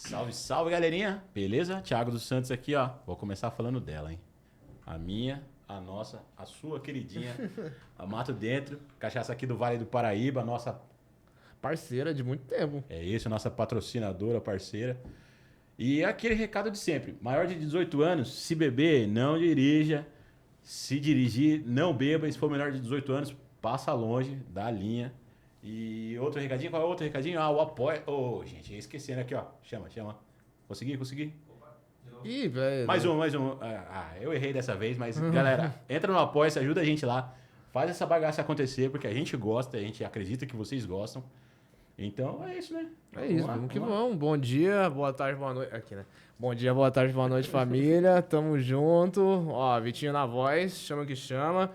Salve, salve, galerinha. Beleza? Thiago dos Santos aqui, ó. Vou começar falando dela, hein? A minha, a nossa, a sua queridinha, a Mato Dentro, cachaça aqui do Vale do Paraíba, nossa... Parceira de muito tempo. É isso, nossa patrocinadora, parceira. E aquele recado de sempre. Maior de 18 anos, se beber, não dirija. Se dirigir, não beba. E se for menor de 18 anos, passa longe da linha. E outro recadinho, qual é o outro recadinho? Ah, o apoio. Ô, gente, ia esquecendo aqui, ó. Chama. Consegui? Ih, velho. Mais um. Eu errei dessa vez, mas galera, entra no apoio, ajuda a gente lá. Faz essa bagaça acontecer, porque a gente gosta, a gente acredita que vocês gostam. Então, é isso, né? É isso, vamos que vamos. Bom dia, boa tarde, boa noite. Aqui, né? Bom dia, boa tarde, boa noite, família. Tamo junto. Ó, Vitinho na voz, chama que chama.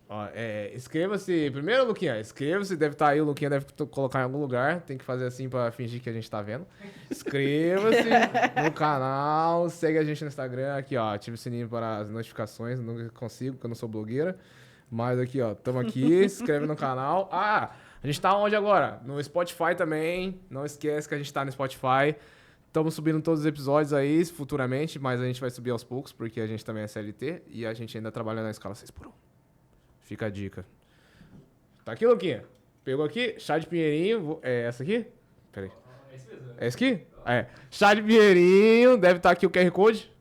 Ó, inscreva-se. Primeiro, Luquinha, inscreva-se. Deve estar aí, o Luquinha deve colocar em algum lugar. Tem que fazer assim pra fingir que a gente tá vendo. Inscreva-se no canal. Segue a gente no Instagram. Aqui, ó. Ative o sininho para as notificações. Não consigo, porque eu não sou blogueira. Mas aqui, ó. Tamo aqui. Se inscreve no canal. Ah, a gente tá onde agora? No Spotify também. Não esquece que a gente tá no Spotify. Estamos subindo todos os episódios aí futuramente, mas a gente vai subir aos poucos, porque a gente também é CLT e a gente ainda trabalha na escala 6x1. Fica a dica. Tá aqui, Luquinha? Pegou aqui? Chá de Pinheirinho. É essa aqui? Pera aí. É esse mesmo. É esse aqui? É. Chá de Pinheirinho. Deve estar aqui o QR Code.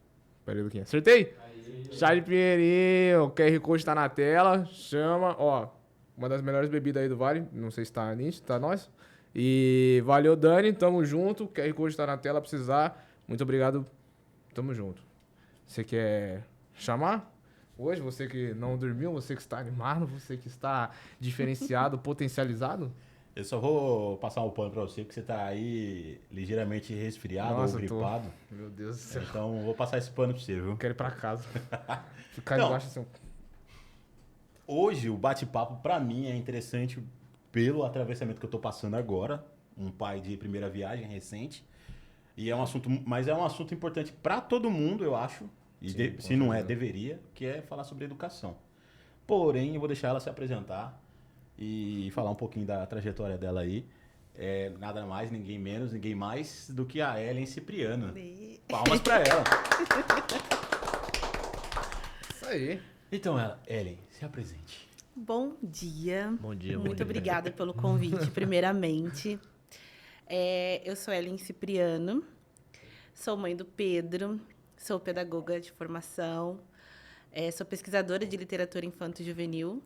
Pera aí, Luquinha. Acertei? Aí. Chá de Pinheirinho. O QR Code tá na tela. Chama. Ó, uma das melhores bebidas aí do Vale. Não sei se tá nítido, tá nós. E valeu, Dani. Tamo junto. O QR Code tá na tela. Precisar. Muito obrigado. Tamo junto. Você quer chamar? Hoje, você que não dormiu, você que está animado, você que está diferenciado, potencializado? Eu só vou passar um pano pra você, porque você tá aí ligeiramente resfriado ou gripado. Meu Deus do céu. Então, vou passar esse pano pra você, viu? Quero ir pra casa. Ficar Não, debaixo assim. Hoje, o bate-papo pra mim é interessante pelo atravessamento que eu tô passando agora. Um pai de primeira viagem recente. E é um assunto, mas é um assunto importante pra todo mundo, eu acho. E Sim, se não é, deveria, que é falar sobre educação. Porém, eu vou deixar ela se apresentar e falar um pouquinho da trajetória dela aí. É nada mais, ninguém menos, ninguém mais do que a Ellen Cipriano. Palmas pra ela. Isso aí. Então, Ellen, se apresente. Bom dia. Bom dia. Muito obrigada pelo convite, primeiramente. Eu sou Ellen Cipriano, sou mãe do Pedro. Sou pedagoga de formação, sou pesquisadora de literatura infanto-juvenil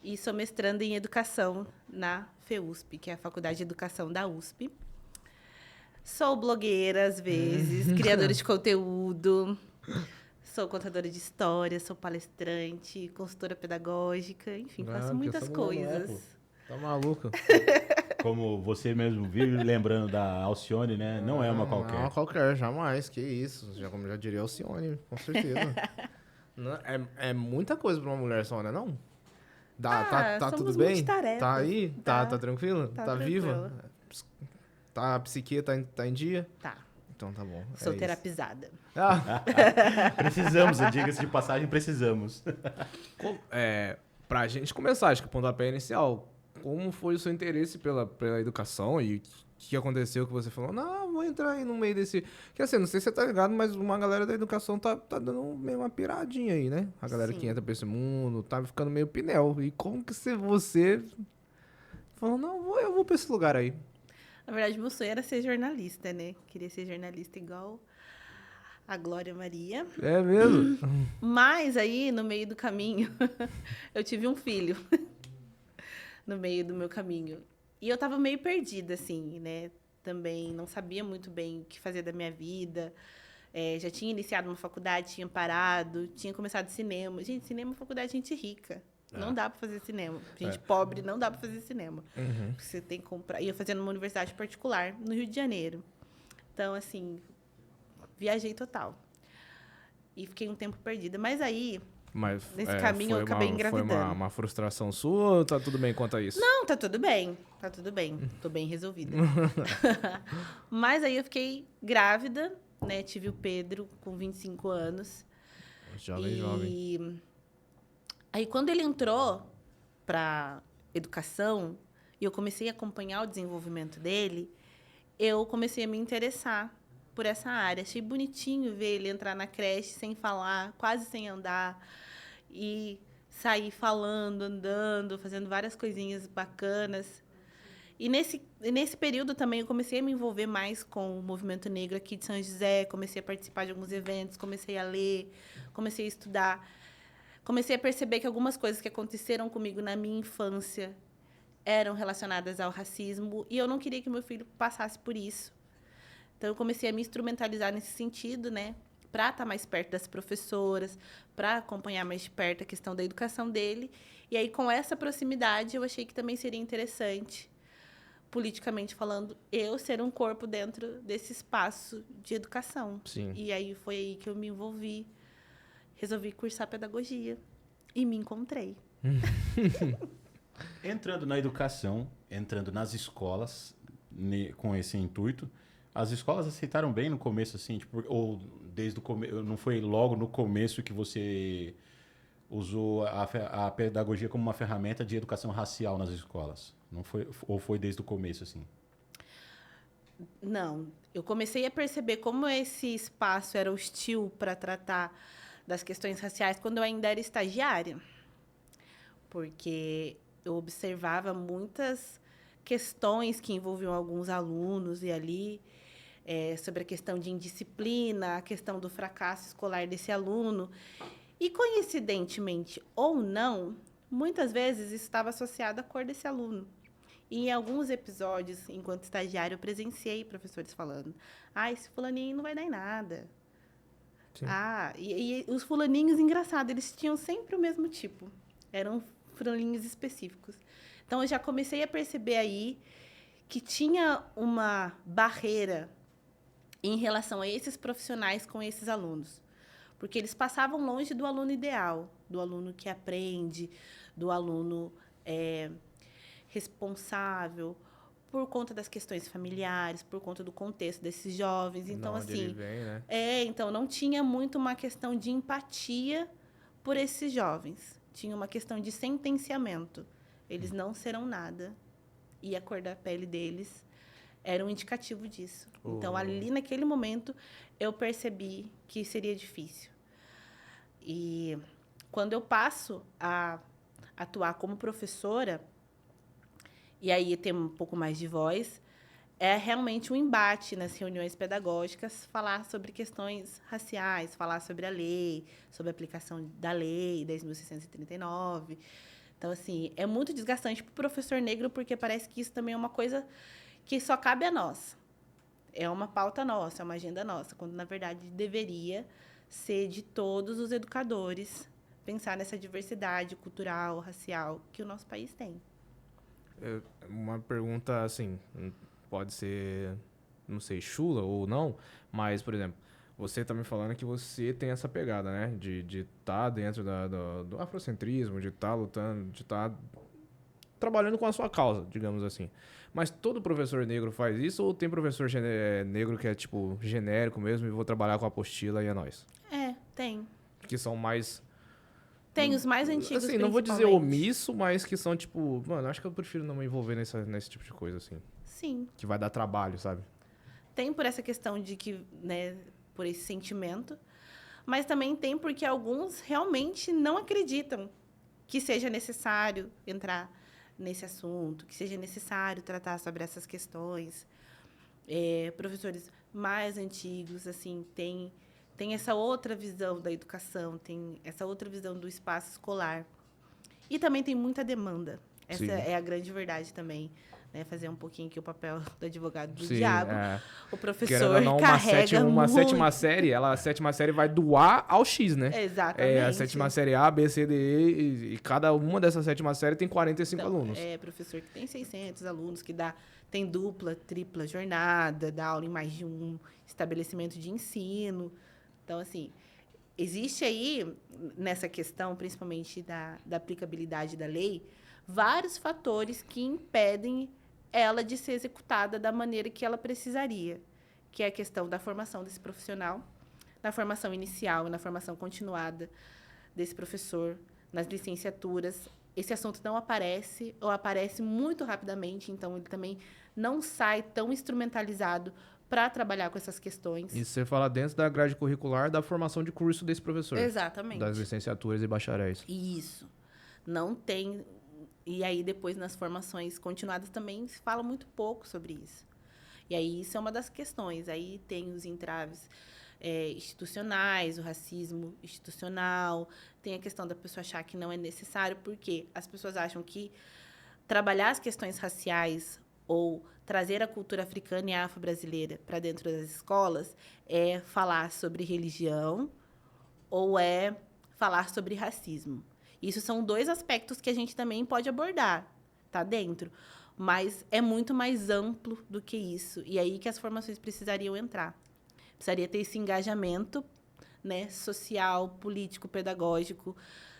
e sou mestranda em educação na FEUSP, que é a Faculdade de Educação da USP. Sou blogueira, às vezes, criadora de conteúdo, sou contadora de história, sou palestrante, consultora pedagógica, enfim, faço muitas coisas. Tá maluco? Como você mesmo vive lembrando da Alcione, né? Não é uma qualquer. Não, qualquer, jamais. Que isso. Como já diria Alcione, com certeza. Não, é muita coisa pra uma mulher só, né? Não? Tá tudo bem? Tá aí? Tá tranquilo? Tá viva? Tá, a psique tá em dia? Tá. Então tá bom. Sou terapizada. Precisamos, diga-se de passagem, precisamos. Pra gente começar, acho que o pontapé inicial, como foi o seu interesse pela educação e o que aconteceu que você falou, não, vou entrar aí no meio desse... Que assim, não sei se você tá ligado, mas uma galera da educação tá dando meio uma piradinha aí, né? A galera que entra pra esse mundo tá ficando meio pinel. E como que você falou, não, eu vou pra esse lugar aí? Na verdade, meu sonho era ser jornalista, né? Queria ser jornalista igual a Glória Maria. É mesmo? Mas aí, no meio do caminho, eu tive um filho. No meio do meu caminho. E eu tava meio perdida, assim, né? Também não sabia muito bem o que fazer da minha vida. Já tinha iniciado uma faculdade, tinha parado, tinha começado cinema. Gente, cinema é faculdade de gente rica. Não dá pra fazer cinema. Gente pobre não dá pra fazer cinema. Uhum. Você tem que comprar. Ia fazendo numa universidade particular, no Rio de Janeiro. Então, assim, viajei total. E fiquei um tempo perdida. Mas aí... Mas, nesse caminho eu acabei engravidando. Foi uma frustração sua ou tá tudo bem quanto a isso? Não, tá tudo bem. Tá tudo bem. Tô bem resolvida. Mas aí eu fiquei grávida, né? Tive o Pedro com 25 anos. Jovem. Aí quando ele entrou pra educação e eu comecei a acompanhar o desenvolvimento dele, eu comecei a me interessar por essa área. Achei bonitinho ver ele entrar na creche sem falar, quase sem andar, e sair falando, andando, fazendo várias coisinhas bacanas. E nesse período também eu comecei a me envolver mais com o movimento negro aqui de São José, comecei a participar de alguns eventos, comecei a ler, comecei a estudar, comecei a perceber que algumas coisas que aconteceram comigo na minha infância eram relacionadas ao racismo e eu não queria que meu filho passasse por isso. Então eu comecei a me instrumentalizar nesse sentido, né, para estar mais perto das professoras, para acompanhar mais de perto a questão da educação dele. E aí com essa proximidade eu achei que também seria interessante, politicamente falando, eu ser um corpo dentro desse espaço de educação. Sim. E aí foi aí que eu me envolvi. Resolvi cursar pedagogia e me encontrei. Entrando na educação, entrando nas escolas, com esse intuito, as escolas aceitaram bem no começo, assim, tipo, ou desde o começo, não foi logo no começo que você usou a pedagogia como uma ferramenta de educação racial nas escolas? Não foi, ou foi desde o começo, assim? Não, eu comecei a perceber como esse espaço era hostil para tratar das questões raciais quando eu ainda era estagiária. Porque eu observava muitas questões que envolviam alguns alunos e ali, sobre a questão de indisciplina, a questão do fracasso escolar desse aluno. E, coincidentemente ou não, muitas vezes isso estava associado à cor desse aluno. E em alguns episódios, enquanto estagiária, eu presenciei professores falando: esse fulaninho não vai dar em nada. Sim. E os fulaninhos, engraçado, eles tinham sempre o mesmo tipo. Eram fulaninhos específicos. Então, eu já comecei a perceber aí que tinha uma barreira em relação a esses profissionais com esses alunos. Porque eles passavam longe do aluno ideal, do aluno que aprende, do aluno responsável, por conta das questões familiares, por conta do contexto desses jovens. Então, onde ele vem, né? então não tinha muito uma questão de empatia por esses jovens. Tinha uma questão de sentenciamento. Eles não serão nada. E a cor da pele deles era um indicativo disso. Então, ali naquele momento, eu percebi que seria difícil. E quando eu passo a atuar como professora, e aí ter um pouco mais de voz, é realmente um embate nas reuniões pedagógicas, falar sobre questões raciais, falar sobre a lei, sobre a aplicação da lei 10.639. Então, assim, é muito desgastante para o professor negro, porque parece que isso também é uma coisa que só cabe a nós. É uma pauta nossa, é uma agenda nossa, quando, na verdade, deveria ser de todos os educadores pensar nessa diversidade cultural, racial que o nosso país tem. Uma pergunta, assim, pode ser, não sei, chula ou não, mas, por exemplo, você tá me falando que você tem essa pegada, né? De estar dentro do afrocentrismo, de estar lutando, de estar trabalhando com a sua causa, digamos assim. Mas todo professor negro faz isso ou tem professor negro que é, tipo, genérico mesmo e vou trabalhar com a apostila e é nóis? Tem. Que são mais... Tem os mais antigos, assim, não vou dizer principalmente. omisso, mas que são, tipo... Mano, acho que eu prefiro não me envolver nesse tipo de coisa, assim. Sim. Que vai dar trabalho, sabe? Tem por essa questão de que, né, por esse sentimento, mas também tem porque alguns realmente não acreditam que seja necessário entrar nesse assunto, que seja necessário tratar sobre essas questões. Professores mais antigos, assim, tem essa outra visão da educação, tem essa outra visão do espaço escolar. E também tem muita demanda. Essa Sim. é a grande verdade também. Né? Fazer um pouquinho aqui o papel do advogado do Sim, diabo. é. O professor Querendo ou não, carrega uma muito. sétima série, a sétima série vai do A ao X, né? Exatamente. A sétima série A, B, C, D, E, e cada uma dessas sétima série tem 45 alunos. Professor que tem 600 alunos, que tem dupla, tripla jornada, dá aula em mais de um estabelecimento de ensino. Então, assim, existe aí, nessa questão, principalmente da aplicabilidade da lei, vários fatores que impedem ela de ser executada da maneira que ela precisaria, que é a questão da formação desse profissional, na formação inicial e na formação continuada desse professor, nas licenciaturas, esse assunto não aparece ou aparece muito rapidamente, então ele também não sai tão instrumentalizado para trabalhar com essas questões. Isso você fala dentro da grade curricular da formação de curso desse professor. Exatamente. Das licenciaturas e bacharéis. Isso. Não tem. E aí, depois, nas formações continuadas, também se fala muito pouco sobre isso. E aí, isso é uma das questões. Aí tem os entraves institucionais, o racismo institucional, tem a questão da pessoa achar que não é necessário, porque as pessoas acham que trabalhar as questões raciais ou trazer a cultura africana e afro-brasileira para dentro das escolas é falar sobre religião ou é falar sobre racismo. Isso são 2 aspectos que a gente também pode abordar, tá dentro. Mas é muito mais amplo do que isso. E aí que as formações precisariam entrar. Precisaria ter esse engajamento, né, social, político, pedagógico,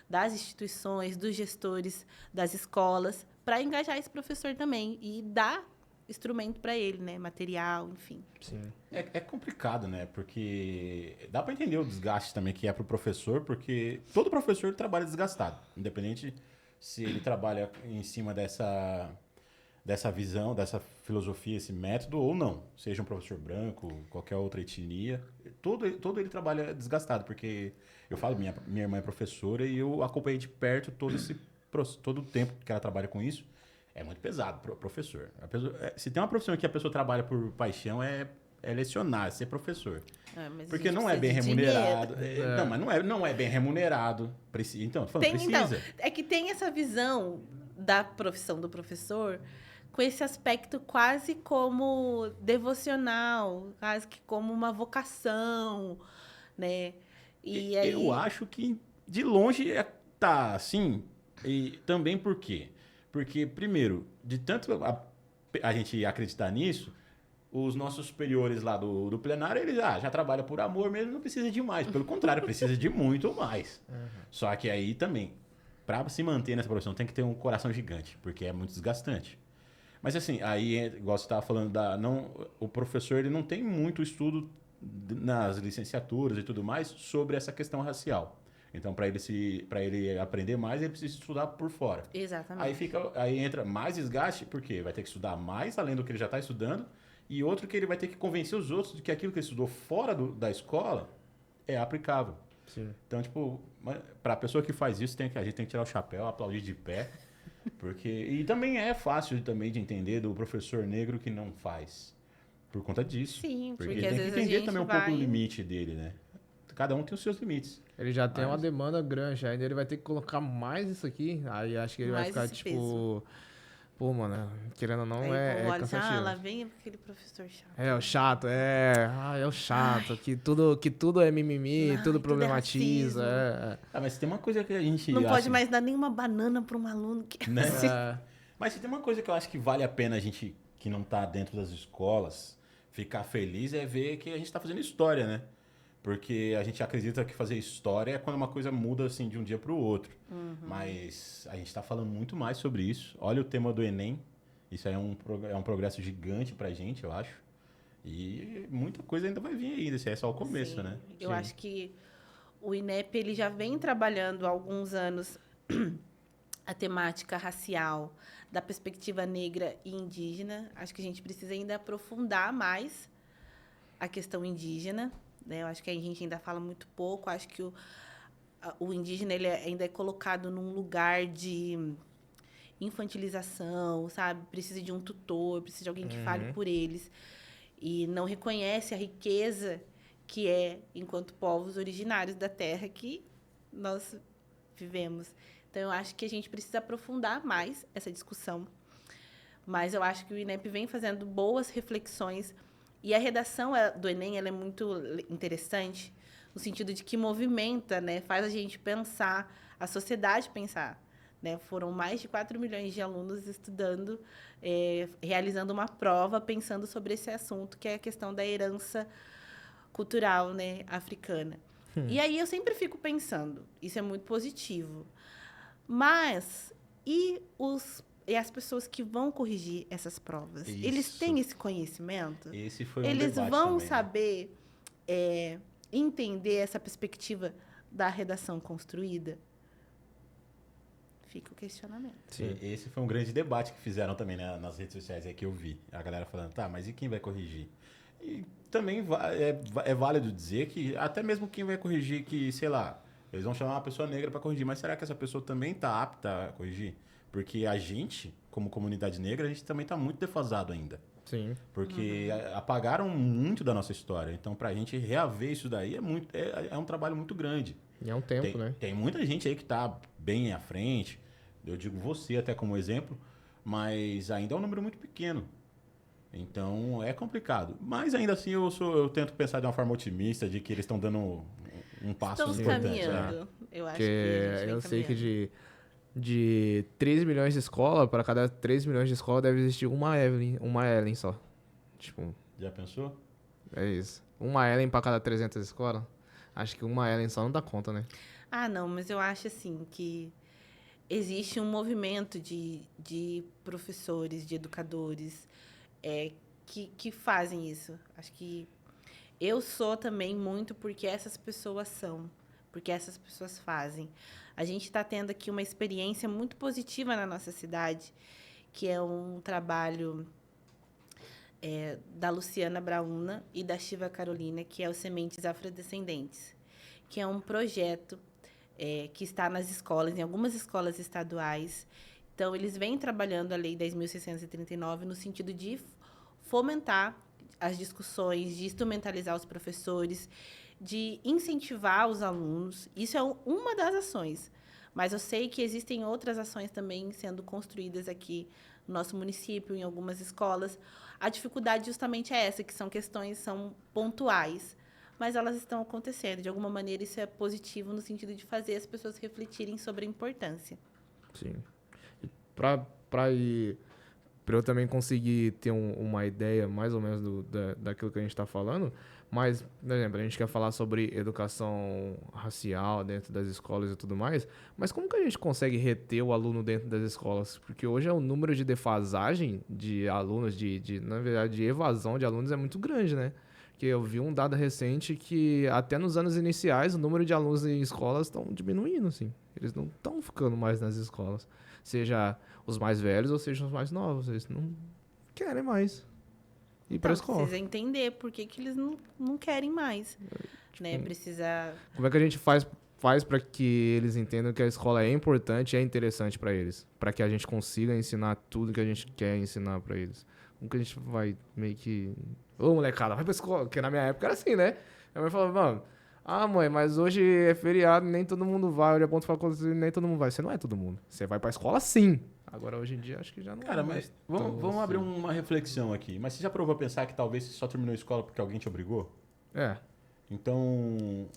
das instituições, dos gestores, das escolas, para engajar esse professor também e dar instrumento para ele, né, material, enfim. Sim. É complicado, né? Porque dá para entender o desgaste também que é pro professor, porque todo professor trabalha desgastado, independente se ele trabalha em cima dessa visão, dessa filosofia, esse método ou não. Seja um professor branco, qualquer outra etnia, todo ele trabalha desgastado, porque eu falo, minha irmã é professora e eu acompanhei de perto todo o tempo que ela trabalha com isso. É muito pesado pro professor. Se tem uma profissão que a pessoa trabalha por paixão, é lecionar, é ser professor. Mas Porque a gente não é bem precisa de remunerado. dinheiro. Não, mas não é bem remunerado. Então, tô falando, precisa. É que tem essa visão da profissão do professor com esse aspecto quase como devocional, quase que como uma vocação, né? E aí... Eu acho que de longe tá assim. E também por quê? Porque, primeiro, de tanto a gente acreditar nisso, os nossos superiores lá do plenário, eles já trabalham por amor mesmo, não precisa de mais. Pelo contrário, precisa de muito mais. Só que aí também, para se manter nessa profissão, tem que ter um coração gigante, porque é muito desgastante. Mas assim, aí, igual você estava falando, o professor ele não tem muito estudo nas licenciaturas e tudo mais sobre essa questão racial. Então, para ele aprender mais, ele precisa estudar por fora. Exatamente. Aí entra mais desgaste, porque vai ter que estudar mais além do que ele já está estudando, e outro que ele vai ter que convencer os outros de que aquilo que ele estudou fora da escola é aplicável. Sim. Então, tipo, para a pessoa que faz isso, a gente tem que tirar o chapéu, aplaudir de pé, e também é fácil também de entender do professor negro que não faz, por conta disso. Sim, porque tem às que vezes a entender gente também um vai... pouco o limite dele, né? Cada um tem os seus limites. Ele já tem uma demanda grande, ainda ele vai ter que colocar mais isso aqui, aí acho que ele vai Mais ficar esse tipo... peso. Pô, mano, querendo ou não, Aí, é como olha, cansativo. lá vem aquele professor chato. É, o chato, é o chato, que tudo é mimimi, Ai, tudo tudo é problematiza, racismo. Mas tem uma coisa que a gente... Não pode assim, mais dar nenhuma banana para um aluno que... né? é. Mas se tem uma coisa que eu acho que vale a pena a gente, que não tá dentro das escolas, ficar feliz é ver que a gente tá fazendo história, né? Porque a gente acredita que fazer história é quando uma coisa muda assim de um dia para o outro. Mas a gente está falando muito mais sobre isso. Olha o tema do Enem. Isso aí é um progresso gigante para a gente, eu acho. E muita coisa ainda vai vir ainda. Isso aí é só o começo, Sim. né? Eu acho que o INEP ele já vem trabalhando há alguns anos a temática racial da perspectiva negra e indígena. Acho que a gente precisa ainda aprofundar mais a questão indígena, né? Eu acho que a gente ainda fala muito pouco. Acho que o indígena ele ainda é colocado num lugar de infantilização, sabe? Precisa de um tutor, precisa de alguém que fale por eles. E não reconhece a riqueza que é enquanto povos originários da terra que nós vivemos. Então, eu acho que a gente precisa aprofundar mais essa discussão. Mas eu acho que o INEP vem fazendo boas reflexões. E a redação do Enem ela é muito interessante, no sentido de que movimenta, né? Faz a gente pensar, a sociedade pensar. Né? Foram mais de 4 milhões de alunos estudando, realizando uma prova, pensando sobre esse assunto, que é a questão da herança cultural, né, africana. E aí eu sempre fico pensando, isso é muito positivo. Mas, e as pessoas que vão corrigir essas provas? Isso. Eles têm esse conhecimento? Esse foi um Eles debate vão também, né? saber entender essa perspectiva da redação construída? Fica o questionamento. Sim. Esse foi um grande debate que fizeram também, né, nas redes sociais aí que eu vi. A galera falando, tá, mas e quem vai corrigir? E também é válido dizer que até mesmo quem vai corrigir, que, sei lá, eles vão chamar uma pessoa negra para corrigir, mas será que essa pessoa também tá apta a corrigir? Porque a gente, como comunidade negra, a gente também tá muito defasado ainda. Sim. Porque apagaram muito da nossa história. Então, pra gente reaver isso daí é um trabalho muito grande. E é um tempo, né? Tem muita gente aí que tá bem à frente. Eu digo você até como exemplo, mas ainda é um número muito pequeno. Então, é complicado. Mas ainda assim, eu tento pensar de uma forma otimista, de que eles estão dando um passo Estamos importante. caminhando. Eu acho Porque que a gente vem eu sei que caminhando. de 3 milhões de escola, para cada 3 milhões de escola deve existir uma Ellen só. Tipo, Já pensou? é isso. Uma Ellen para cada 300 escolas. Acho que uma Ellen só não dá conta, né? Ah, não, mas eu acho assim que existe um movimento de professores, de educadores que fazem isso. Acho que eu sou também muito porque essas pessoas são, porque essas pessoas fazem. A gente está tendo aqui uma experiência muito positiva na nossa cidade, que é um trabalho da Luciana Brauna e da Shiva Carolina, que é o Sementes Afrodescendentes, que é um projeto que está nas escolas, em algumas escolas estaduais. Então, eles vêm trabalhando a Lei 10.639 no sentido de fomentar as discussões, de instrumentalizar os professores, de incentivar os alunos. Isso é uma das ações. Mas eu sei que existem outras ações também sendo construídas aqui no nosso município, em algumas escolas. A dificuldade justamente é essa, que são questões, são pontuais, mas elas estão acontecendo. De alguma maneira, isso é positivo no sentido de fazer as pessoas refletirem sobre a importância. Sim. E pra eu também conseguir ter uma ideia mais ou menos daquilo que a gente está falando, mas, por exemplo, a gente quer falar sobre educação racial dentro das escolas e tudo mais, mas como que a gente consegue reter o aluno dentro das escolas? Porque hoje o número de defasagem de alunos, na verdade, de evasão de alunos é muito grande, né? Porque eu vi um dado recente que até nos anos iniciais o número de alunos em escolas estão diminuindo, assim. Eles não estão ficando mais nas escolas. Seja os mais velhos ou seja os mais novos. Eles não querem mais ir para a Então, escola. precisa entender por que eles não querem mais. Né? Precisa... Como é que a gente faz para que eles entendam que a escola é importante e é interessante para eles? Para que a gente consiga ensinar tudo que a gente quer ensinar para eles. Como que a gente vai meio que... Ô, molecada, vai pra escola. Porque na minha época era assim, né? Minha mãe falava, mano, mãe, mas hoje é feriado, nem todo mundo vai. Hoje é ponto de nem todo mundo vai. Você não é todo mundo. Você vai pra escola sim. Agora, hoje em dia, acho que já não Cara, é mas mais vamos tão abrir assim. uma reflexão aqui. Mas você já provou a pensar que talvez você só terminou a escola porque alguém te obrigou? É. Então,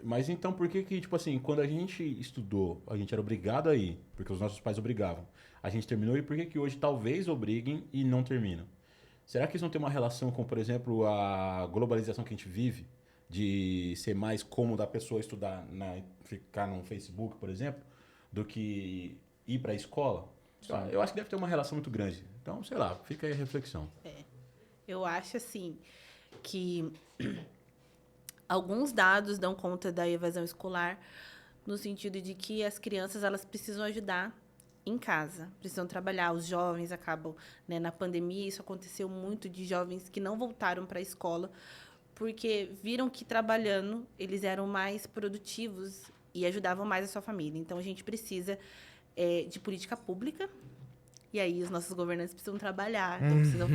mas então por que, tipo assim, quando a gente estudou, a gente era obrigado a ir, porque os nossos pais obrigavam. A gente terminou e por que hoje talvez obriguem e não terminam? Será que isso não tem uma relação com, por exemplo, a globalização que a gente vive? De ser mais cômodo a pessoa estudar, ficar no Facebook, por exemplo, do que ir para a escola? Eu acho que deve ter uma relação muito grande. Então, sei lá, fica aí a reflexão. Eu acho, assim, que alguns dados dão conta da evasão escolar no sentido de que as crianças elas precisam ajudar em casa, precisam trabalhar. Os jovens acabam, né, na pandemia, isso aconteceu muito de jovens que não voltaram para a escola porque viram que trabalhando eles eram mais produtivos e ajudavam mais a sua família. Então, a gente precisa de política pública. E aí, os nossos governantes precisam trabalhar, então precisam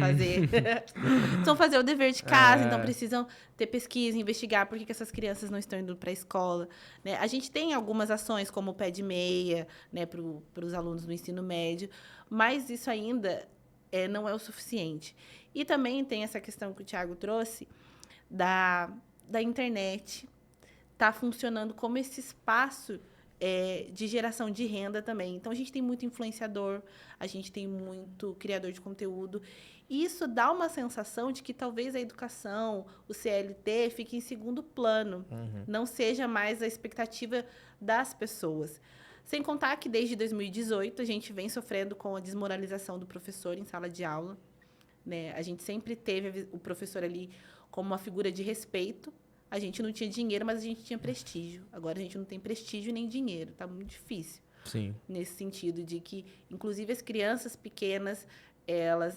fazer o dever de casa, então precisam ter pesquisa, investigar por que essas crianças não estão indo para a escola. Né? A gente tem algumas ações, como o pé de meia, né, para os alunos do ensino médio, mas isso ainda não é o suficiente. E também tem essa questão que o Thiago trouxe da internet. Está funcionando como esse espaço de geração de renda também. Então, a gente tem muito influenciador, a gente tem muito criador de conteúdo. E isso dá uma sensação de que talvez a educação, o CLT, fique em segundo plano. Não seja mais a expectativa das pessoas. Sem contar que, desde 2018, a gente vem sofrendo com a desmoralização do professor em sala de aula. Né? A gente sempre teve o professor ali como uma figura de respeito. A gente não tinha dinheiro, mas a gente tinha prestígio. Agora a gente não tem prestígio nem dinheiro. Tá muito difícil. Sim. nesse sentido de que, inclusive, as crianças pequenas, elas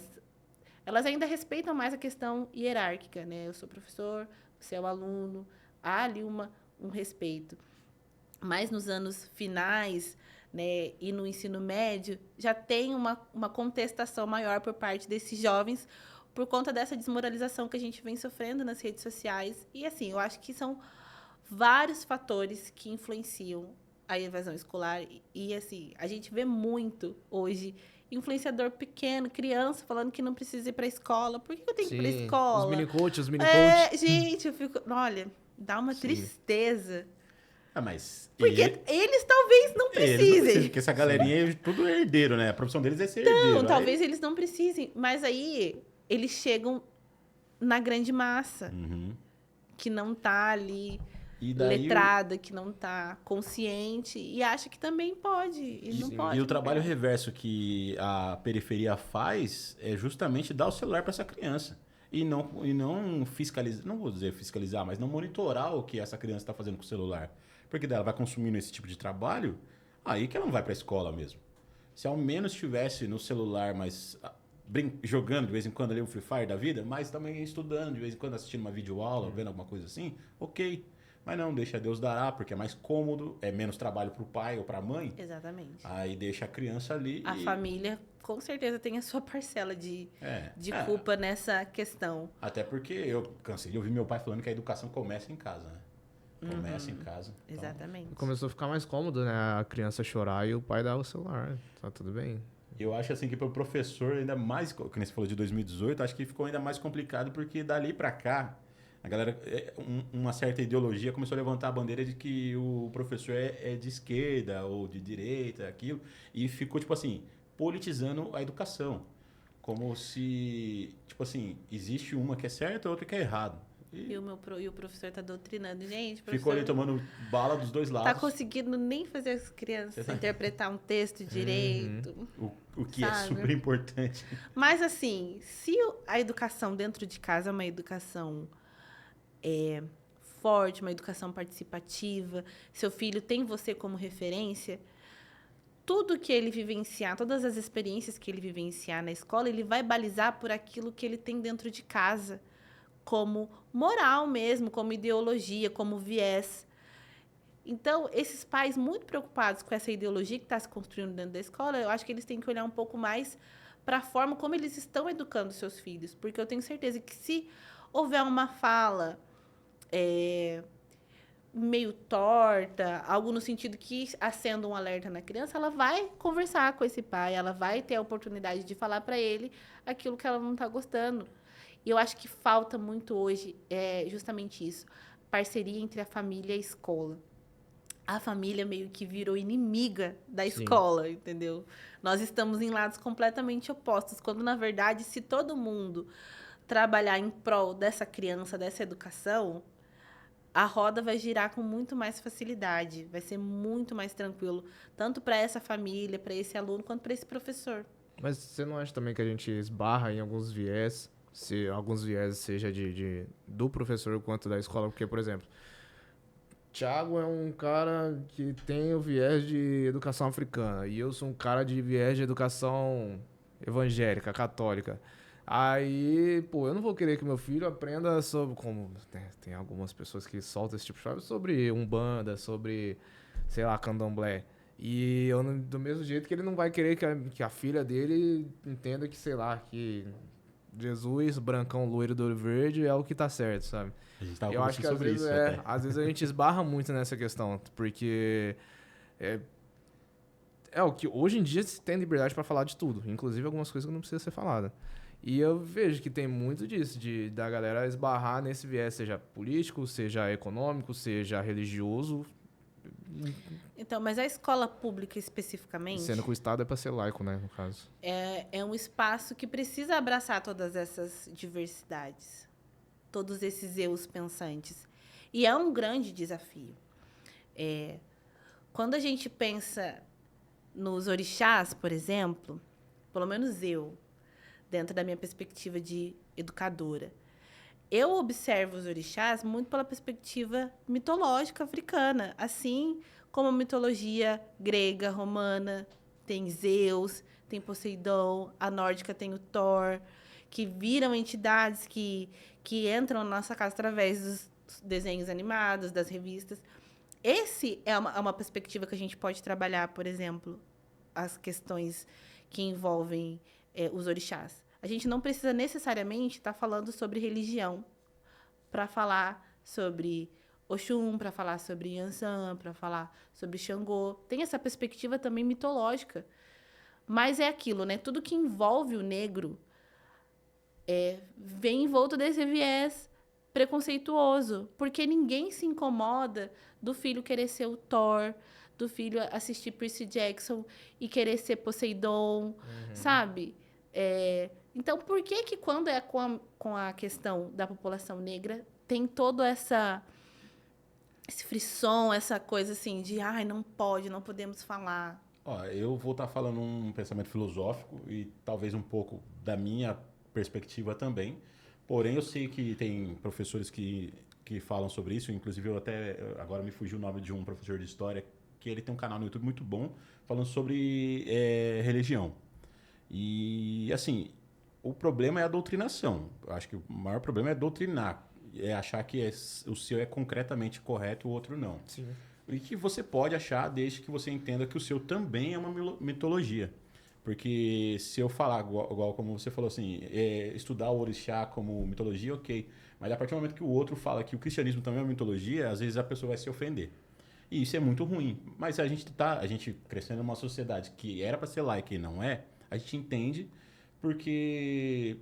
ainda respeitam mais a questão hierárquica, né? Eu sou professor, você é o aluno, há ali um respeito. Mas nos anos finais, né, e no ensino médio, já tem uma contestação maior por parte desses jovens por conta dessa desmoralização que a gente vem sofrendo nas redes sociais. E, assim, eu acho que são vários fatores que influenciam a evasão escolar. E, assim, a gente vê muito hoje influenciador pequeno, criança, falando que não precisa ir para a escola. Por que eu tenho que ir para a Sim. escola? Os mini-coach. Gente, eu fico... Olha, dá uma Sim. tristeza. Ah, mas... Porque eles talvez não precisem. Porque essa galerinha é tudo herdeiro, né? A profissão deles é ser herdeiro. Não, talvez eles não precisem. Mas aí, eles chegam na grande massa, que não tá ali letrada, que não tá consciente e acha que também pode. E não pode. E o trabalho reverso que a periferia faz é justamente dar o celular para essa criança. E não fiscalizar, não vou dizer fiscalizar, mas não monitorar o que essa criança está fazendo com o celular. Porque daí ela vai consumindo esse tipo de trabalho, aí que ela não vai para a escola mesmo. Se ao menos estivesse no celular, mas jogando de vez em quando ali o Free Fire da vida, mas também estudando, de vez em quando assistindo uma videoaula, vendo alguma coisa assim, ok. Mas não, deixa Deus dará, porque é mais cômodo, é menos trabalho para o pai ou para a mãe. Exatamente. Aí deixa a criança ali. A família, com certeza, tem a sua parcela de culpa nessa questão. Até porque eu cansei de ouvir meu pai falando que a educação começa em casa, né? Começa em casa. Então... Exatamente. Começou a ficar mais cômodo, né? A criança chorar e o pai dar o celular. Tá tudo bem. Eu acho assim que para o professor ainda mais, como você falou de 2018, acho que ficou ainda mais complicado porque dali para cá a galera, uma certa ideologia começou a levantar a bandeira de que o professor é de esquerda ou de direita, aquilo, e ficou tipo assim, politizando a educação, como se, tipo assim, existe uma que é certa e outra que é errado. E o professor tá doutrinando. Gente, ficou ali tomando bala dos dois lados. Tá conseguindo nem fazer as crianças interpretar um texto direito. O que é super importante. Mas, assim, se a educação dentro de casa é uma educação forte, uma educação participativa, seu filho tem você como referência, tudo que ele vivenciar, todas as experiências que ele vivenciar na escola, ele vai balizar por aquilo que ele tem dentro de casa, como moral mesmo, como ideologia, como viés. Então, esses pais muito preocupados com essa ideologia que está se construindo dentro da escola, eu acho que eles têm que olhar um pouco mais para a forma como eles estão educando seus filhos. Porque eu tenho certeza que se houver uma fala meio torta, algo no sentido que acenda um alerta na criança, ela vai conversar com esse pai, ela vai ter a oportunidade de falar para ele aquilo que ela não está gostando. E eu acho que falta muito hoje justamente isso, parceria entre a família e a escola. A família meio que virou inimiga da escola, entendeu? Nós estamos em lados completamente opostos, quando, na verdade, se todo mundo trabalhar em prol dessa criança, dessa educação, a roda vai girar com muito mais facilidade, vai ser muito mais tranquilo, tanto para essa família, para esse aluno, quanto para esse professor. Mas você não acha também que a gente esbarra em alguns viés, se alguns viés seja do professor quanto da escola? Porque, por exemplo, Thiago é um cara que tem o viés de educação africana e eu sou um cara de viés de educação evangélica, católica. Aí, pô, eu não vou querer que meu filho aprenda sobre, como tem algumas pessoas que soltam esse tipo de coisa, sobre Umbanda, sobre, sei lá, Candomblé. E eu, do mesmo jeito que ele não vai querer que a filha dele entenda que, sei lá, que Jesus, brancão, loiro do olho verde, é o que tá certo, sabe? A gente tava eu acho que às vezes, às vezes a gente esbarra muito nessa questão, porque o que hoje em dia se tem liberdade para falar de tudo, inclusive algumas coisas que não precisam ser faladas. E eu vejo que tem muito disso, da galera esbarrar nesse viés, seja político, seja econômico, seja religioso. Então, mas a escola pública especificamente... Sendo que o Estado é para ser laico, né, no caso. É um espaço que precisa abraçar todas essas diversidades, todos esses eus pensantes. E é um grande desafio. Quando a gente pensa nos orixás, por exemplo, pelo menos eu, dentro da minha perspectiva de educadora, eu observo os orixás muito pela perspectiva mitológica africana, assim como a mitologia grega, romana, tem Zeus, tem Poseidon, a nórdica tem o Thor, que viram entidades que entram na nossa casa através dos desenhos animados, das revistas. Esse é uma perspectiva que a gente pode trabalhar, por exemplo, as questões que envolvem os orixás. A gente não precisa necessariamente estar falando sobre religião para falar sobre Oxum, para falar sobre Yansan, para falar sobre Xangô. Tem essa perspectiva também mitológica. Mas é aquilo, né? Tudo que envolve o negro vem envolto desse viés preconceituoso. Porque ninguém se incomoda do filho querer ser o Thor, do filho assistir Percy Jackson e querer ser Poseidon, sabe? Então, por que quando é com a questão da população negra, tem todo esse frisson, essa coisa assim de, não pode, não podemos falar. Ó, eu vou estar falando um pensamento filosófico e talvez um pouco da minha perspectiva também. Porém, eu sei que tem professores que falam sobre isso. Inclusive, agora me fugiu o nome de um professor de história, que ele tem um canal no YouTube muito bom, falando sobre religião. E, assim, o problema é a doutrinação. Eu acho que o maior problema é doutrinar. É achar que o seu é concretamente correto e o outro não. Sim. E que você pode achar desde que você entenda que o seu também é uma mitologia. Porque se eu falar, igual como você falou assim, estudar o orixá como mitologia, ok. Mas a partir do momento que o outro fala que o cristianismo também é uma mitologia, às vezes a pessoa vai se ofender. E isso é muito ruim. Mas a gente crescendo numa sociedade que era para ser laica e não é, a gente entende porque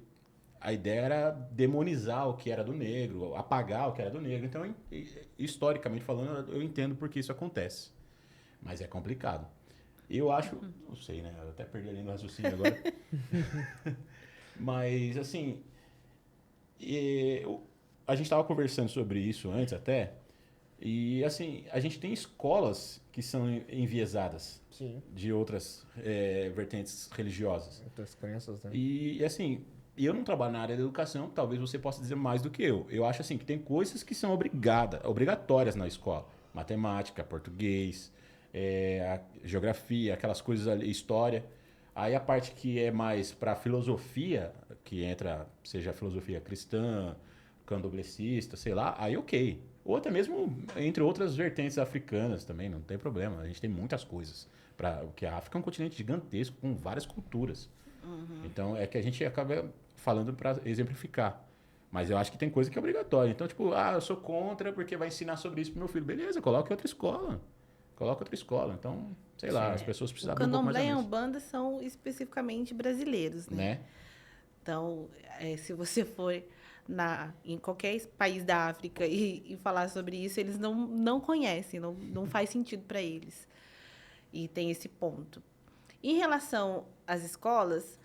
a ideia era demonizar o que era do negro, apagar o que era do negro. Então, historicamente falando, eu entendo por que isso acontece. Mas é complicado. Eu acho... Não sei, né? Eu até perdi a linha do raciocínio agora. Mas, assim... a gente estava conversando sobre isso antes até. E, assim, a gente tem escolas que são enviesadas. Sim. De outras vertentes religiosas. Outras crenças, né? E, assim... eu não trabalho na área da educação, talvez você possa dizer mais do que eu. Eu acho assim que tem coisas que são obrigatórias na escola. Matemática, português, geografia, aquelas coisas ali, história. Aí a parte que é mais para filosofia, que entra, seja filosofia cristã, candomblessista, sei lá, aí ok. Ou até mesmo entre outras vertentes africanas também, não tem problema. A gente tem muitas coisas. Porque a África é um continente gigantesco, com várias culturas. Então, é que a gente acaba falando para exemplificar. Mas eu acho que tem coisa que é obrigatória. Então, tipo, eu sou contra porque vai ensinar sobre isso pro meu filho. Beleza, coloque outra escola. Coloca outra escola. Então, sei lá, as pessoas precisam abrir um pouco mais Candomblé e a a mente. Umbanda são especificamente brasileiros, né? Então, se você for em qualquer país da África e falar sobre isso, eles não conhecem, não faz sentido para eles. E tem esse ponto. Em relação às escolas,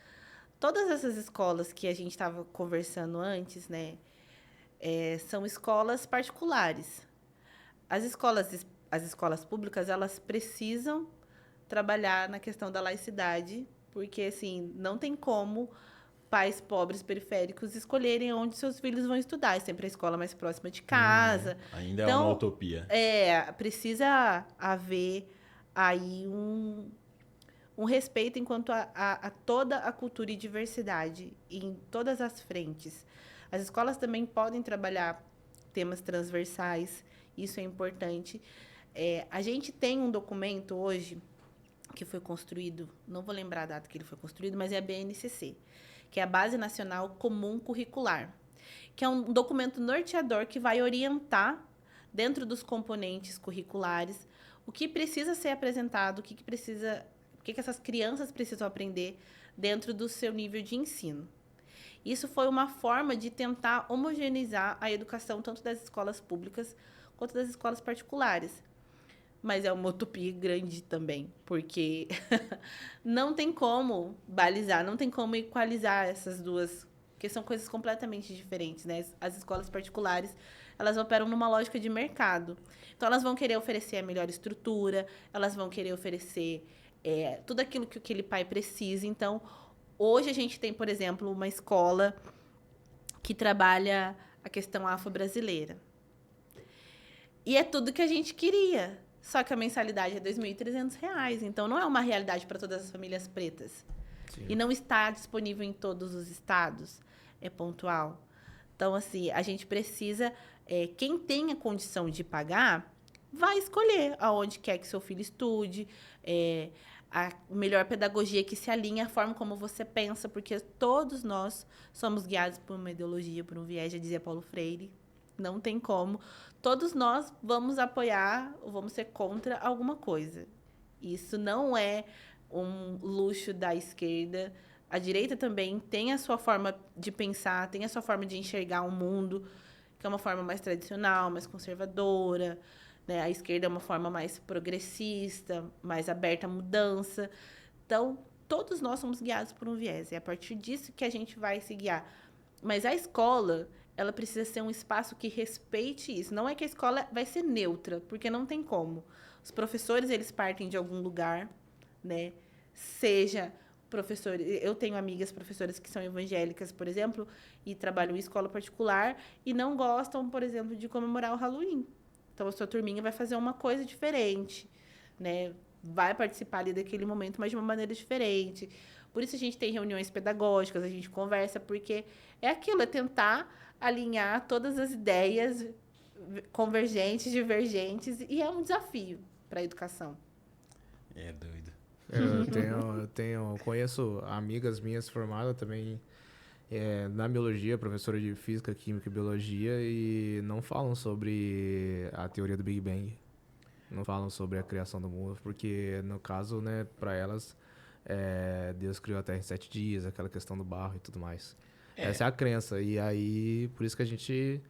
todas essas escolas que a gente estava conversando antes, né, são escolas particulares. As escolas públicas, elas precisam trabalhar na questão da laicidade, porque, assim, não tem como pais pobres periféricos escolherem onde seus filhos vão estudar. É sempre a escola mais próxima de casa. Ainda Então, é uma utopia. Precisa haver aí um respeito enquanto a toda a cultura e diversidade em todas as frentes. As escolas também podem trabalhar temas transversais, isso é importante. A gente tem um documento hoje que foi construído, não vou lembrar a data que ele foi construído, mas é a BNCC, que é a Base Nacional Comum Curricular, que é um documento norteador que vai orientar, dentro dos componentes curriculares, o que precisa ser apresentado, o que essas crianças precisam aprender dentro do seu nível de ensino. Isso foi uma forma de tentar homogeneizar a educação tanto das escolas públicas quanto das escolas particulares. Mas é uma utopia grande também, porque não tem como balizar, não tem como equalizar essas duas, porque são coisas completamente diferentes, né? As escolas particulares, elas operam numa lógica de mercado. Então, elas vão querer oferecer a melhor estrutura, elas vão querer oferecer tudo aquilo que aquele pai precisa. Então, hoje a gente tem, por exemplo, uma escola que trabalha a questão afro-brasileira. E é tudo que a gente queria. Só que a mensalidade é R$ 2.300. Então, não é uma realidade para todas as famílias pretas. Sim. E não está disponível em todos os estados. É pontual. Então, assim, a gente precisa... quem tem a condição de pagar, vai escolher aonde quer que seu filho estude, a melhor pedagogia que se alinha à forma como você pensa, porque todos nós somos guiados por uma ideologia, por um viés, já dizia Paulo Freire. Não tem como. Todos nós vamos apoiar ou vamos ser contra alguma coisa. Isso não é um luxo da esquerda. A direita também tem a sua forma de pensar, tem a sua forma de enxergar o mundo, que é uma forma mais tradicional, mais conservadora, né? A esquerda é uma forma mais progressista, mais aberta à mudança. Então, todos nós somos guiados por um viés. É a partir disso que a gente vai se guiar. Mas a escola, ela precisa ser um espaço que respeite isso. Não é que a escola vai ser neutra, porque não tem como. Os professores, eles partem de algum lugar, né? Seja professor... Eu tenho amigas professoras que são evangélicas, por exemplo, e trabalham em escola particular e não gostam, por exemplo, de comemorar o Halloween. Então, a sua turminha vai fazer uma coisa diferente, né? Vai participar ali daquele momento, mas de uma maneira diferente. Por isso, a gente tem reuniões pedagógicas, a gente conversa, porque é aquilo, é tentar alinhar todas as ideias convergentes, divergentes, e é um desafio para a educação. É doido. Conheço amigas minhas formadas também na biologia, professora de física, química e biologia, e não falam sobre a teoria do Big Bang. Não falam sobre a criação do mundo, porque, no caso, né, para elas, Deus criou a Terra em 7 dias, aquela questão do barro e tudo mais. Essa é a crença. E aí, por isso que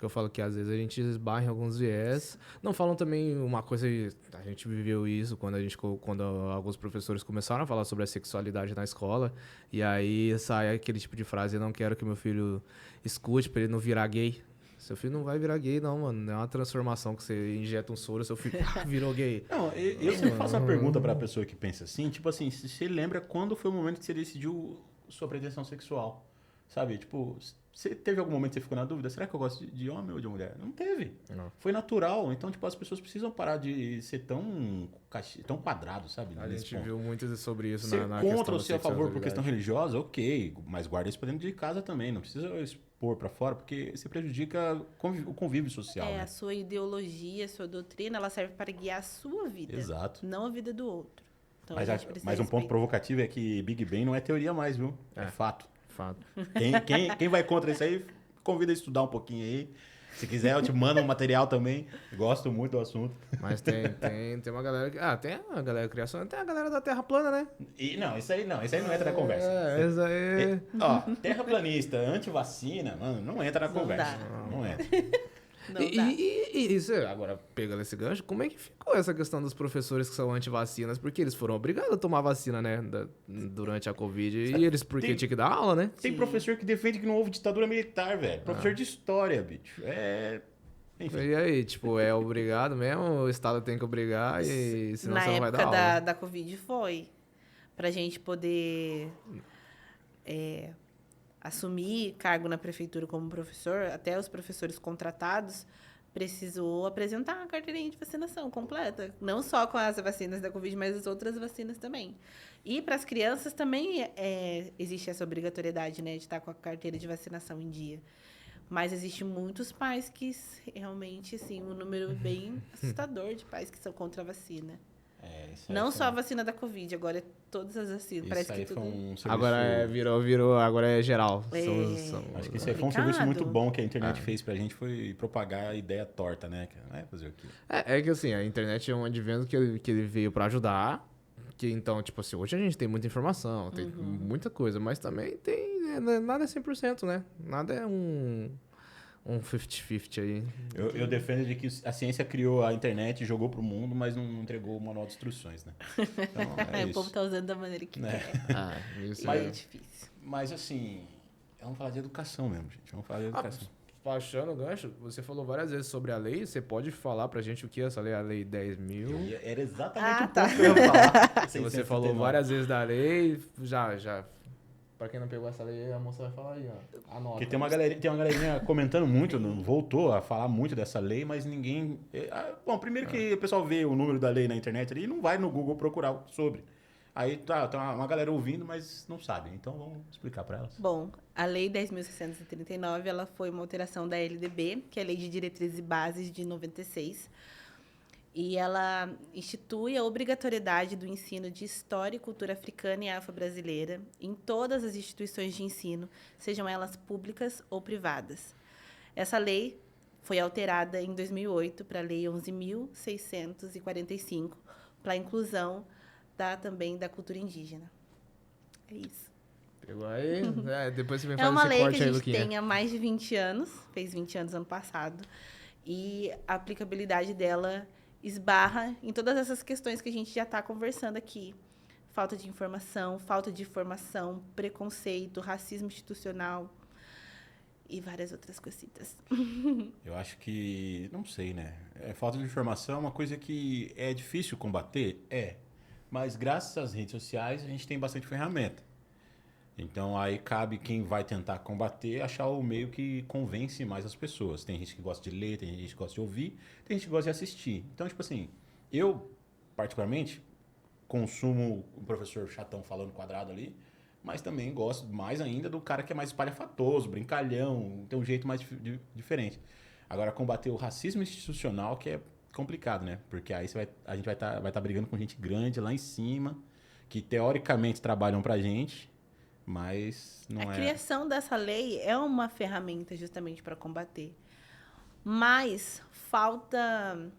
eu falo que às vezes a gente esbarra em alguns viés. Não falam também uma coisa, a gente viveu isso quando alguns professores começaram a falar sobre a sexualidade na escola, e aí sai aquele tipo de frase: eu não quero que meu filho escute para ele não virar gay. Seu filho não vai virar gay, não, mano. É uma transformação que você injeta um soro, seu filho virou gay. Não, eu sempre faço uma pergunta pra pessoa que pensa assim, tipo assim, se você lembra quando foi o momento que você decidiu sua pretensão sexual? Sabe, tipo, você teve algum momento que você ficou na dúvida? Será que eu gosto de homem ou de mulher? Não teve. Não. Foi natural. Então, tipo, as pessoas precisam parar de ser tão quadrado, sabe? A nesse gente ponto. viu muito sobre isso Ser na contra questão ou da ser a favor por sexualidade. questão religiosa, ok. Mas guarda isso pra dentro de casa também. Não precisa expor pra fora, porque você prejudica o convívio social. Né? A sua ideologia, a sua doutrina, ela serve para guiar a sua vida. Exato. Não a vida do outro. Então, Mas, a gente precisa mas um ponto respeitar. provocativo é que Big Bang não é teoria mais, viu? É fato. Fato. Quem vai contra isso aí, convida a estudar um pouquinho aí. Se quiser, eu te mando um material também. Gosto muito do assunto. Mas tem uma galera que... tem a galera criação, tem a galera da Terra plana, né? E não, isso aí não entra na conversa. Isso aí... Terraplanista, anti-vacina, mano, não entra na Não conversa. dá. Não entra. Não dá. E isso, agora, pegando esse gancho, como é que ficou essa questão dos professores que são anti-vacinas? Porque eles foram obrigados a tomar vacina, né? Durante a Covid. E eles, porque tinha que dar aula, né? Tem professor que defende que não houve ditadura militar, velho. Professor de história, bicho. Enfim. E aí, tipo, é obrigado mesmo? O Estado tem que obrigar e senão Na você não vai dar época aula. da Covid foi. Pra gente poder assumir cargo na prefeitura como professor, até os professores contratados precisou apresentar a carteirinha de vacinação completa. Não só com as vacinas da Covid, mas as outras vacinas também. E para as crianças também existe essa obrigatoriedade, né, de estar com a carteira de vacinação em dia. Mas existe muitos pais que realmente, assim, um número bem assustador de pais que são contra a vacina. Isso aí Não foi só a vacina da Covid, agora é todas as vacinas. Isso Parece aí que foi tudo... um serviço... Agora virou, agora é geral. Acho que isso aí foi um complicado. serviço muito bom que a internet fez pra gente, foi propagar a ideia torta, né? Fazer o quê? É que assim, a internet é um advento que ele veio pra ajudar. Que então, tipo assim, hoje a gente tem muita informação, tem muita coisa, mas também tem... nada é 100%, né? Nada é um 50-50 aí. Eu defendo de que a ciência criou a internet, jogou pro mundo, mas não entregou o manual de instruções, né? Então, O isso. povo tá usando da maneira que Né? quer. Isso E aí. é difícil. Mas assim, vamos falar de educação mesmo, gente. Vamos falar de educação. Baixando o gancho, você falou várias vezes sobre a lei, você pode falar pra gente o que é essa lei, a lei 10.000? Era exatamente o tá. ponto que eu ia falar. Você falou várias vezes da lei, já Pra quem não pegou essa lei, a moça vai falar aí, ó. Anota. Porque tem uma galerinha comentando muito, voltou a falar muito dessa lei, mas ninguém... Bom, primeiro que o pessoal vê o número da lei na internet ali e não vai no Google procurar sobre. Aí tá uma galera ouvindo, mas não sabe. Então vamos explicar para elas. Bom, a Lei 10.639, ela foi uma alteração da LDB, que é a Lei de Diretrizes e Bases de 96. E ela institui a obrigatoriedade do ensino de história e cultura africana e afro-brasileira em todas as instituições de ensino, sejam elas públicas ou privadas. Essa lei foi alterada em 2008 para a Lei 11.645, para a inclusão também da cultura indígena. É isso. Pegou aí? Depois você vem É fazer uma esse lei que corte a aí, gente Luquinha. tem há mais de 20 anos, fez 20 anos ano passado, e a aplicabilidade dela esbarra em todas essas questões que a gente já está conversando aqui. Falta de informação, falta de formação, preconceito, racismo institucional e várias outras cositas. Eu acho que, não sei, né? Falta de informação é uma coisa que é difícil combater? Mas graças às redes sociais a gente tem bastante ferramenta. Então aí cabe quem vai tentar combater achar o meio que convence mais as pessoas. Tem gente que gosta de ler, tem gente que gosta de ouvir, tem gente que gosta de assistir. Então, tipo assim, eu particularmente consumo o professor chatão falando quadrado ali, mas também gosto mais ainda do cara que é mais espalhafatoso, brincalhão, tem um jeito mais diferente. Agora, combater o racismo institucional que é complicado, né? Porque aí a gente vai tá brigando com gente grande lá em cima, que teoricamente trabalham pra gente, mas não A é... criação dessa lei é uma ferramenta justamente para combater. Mas falta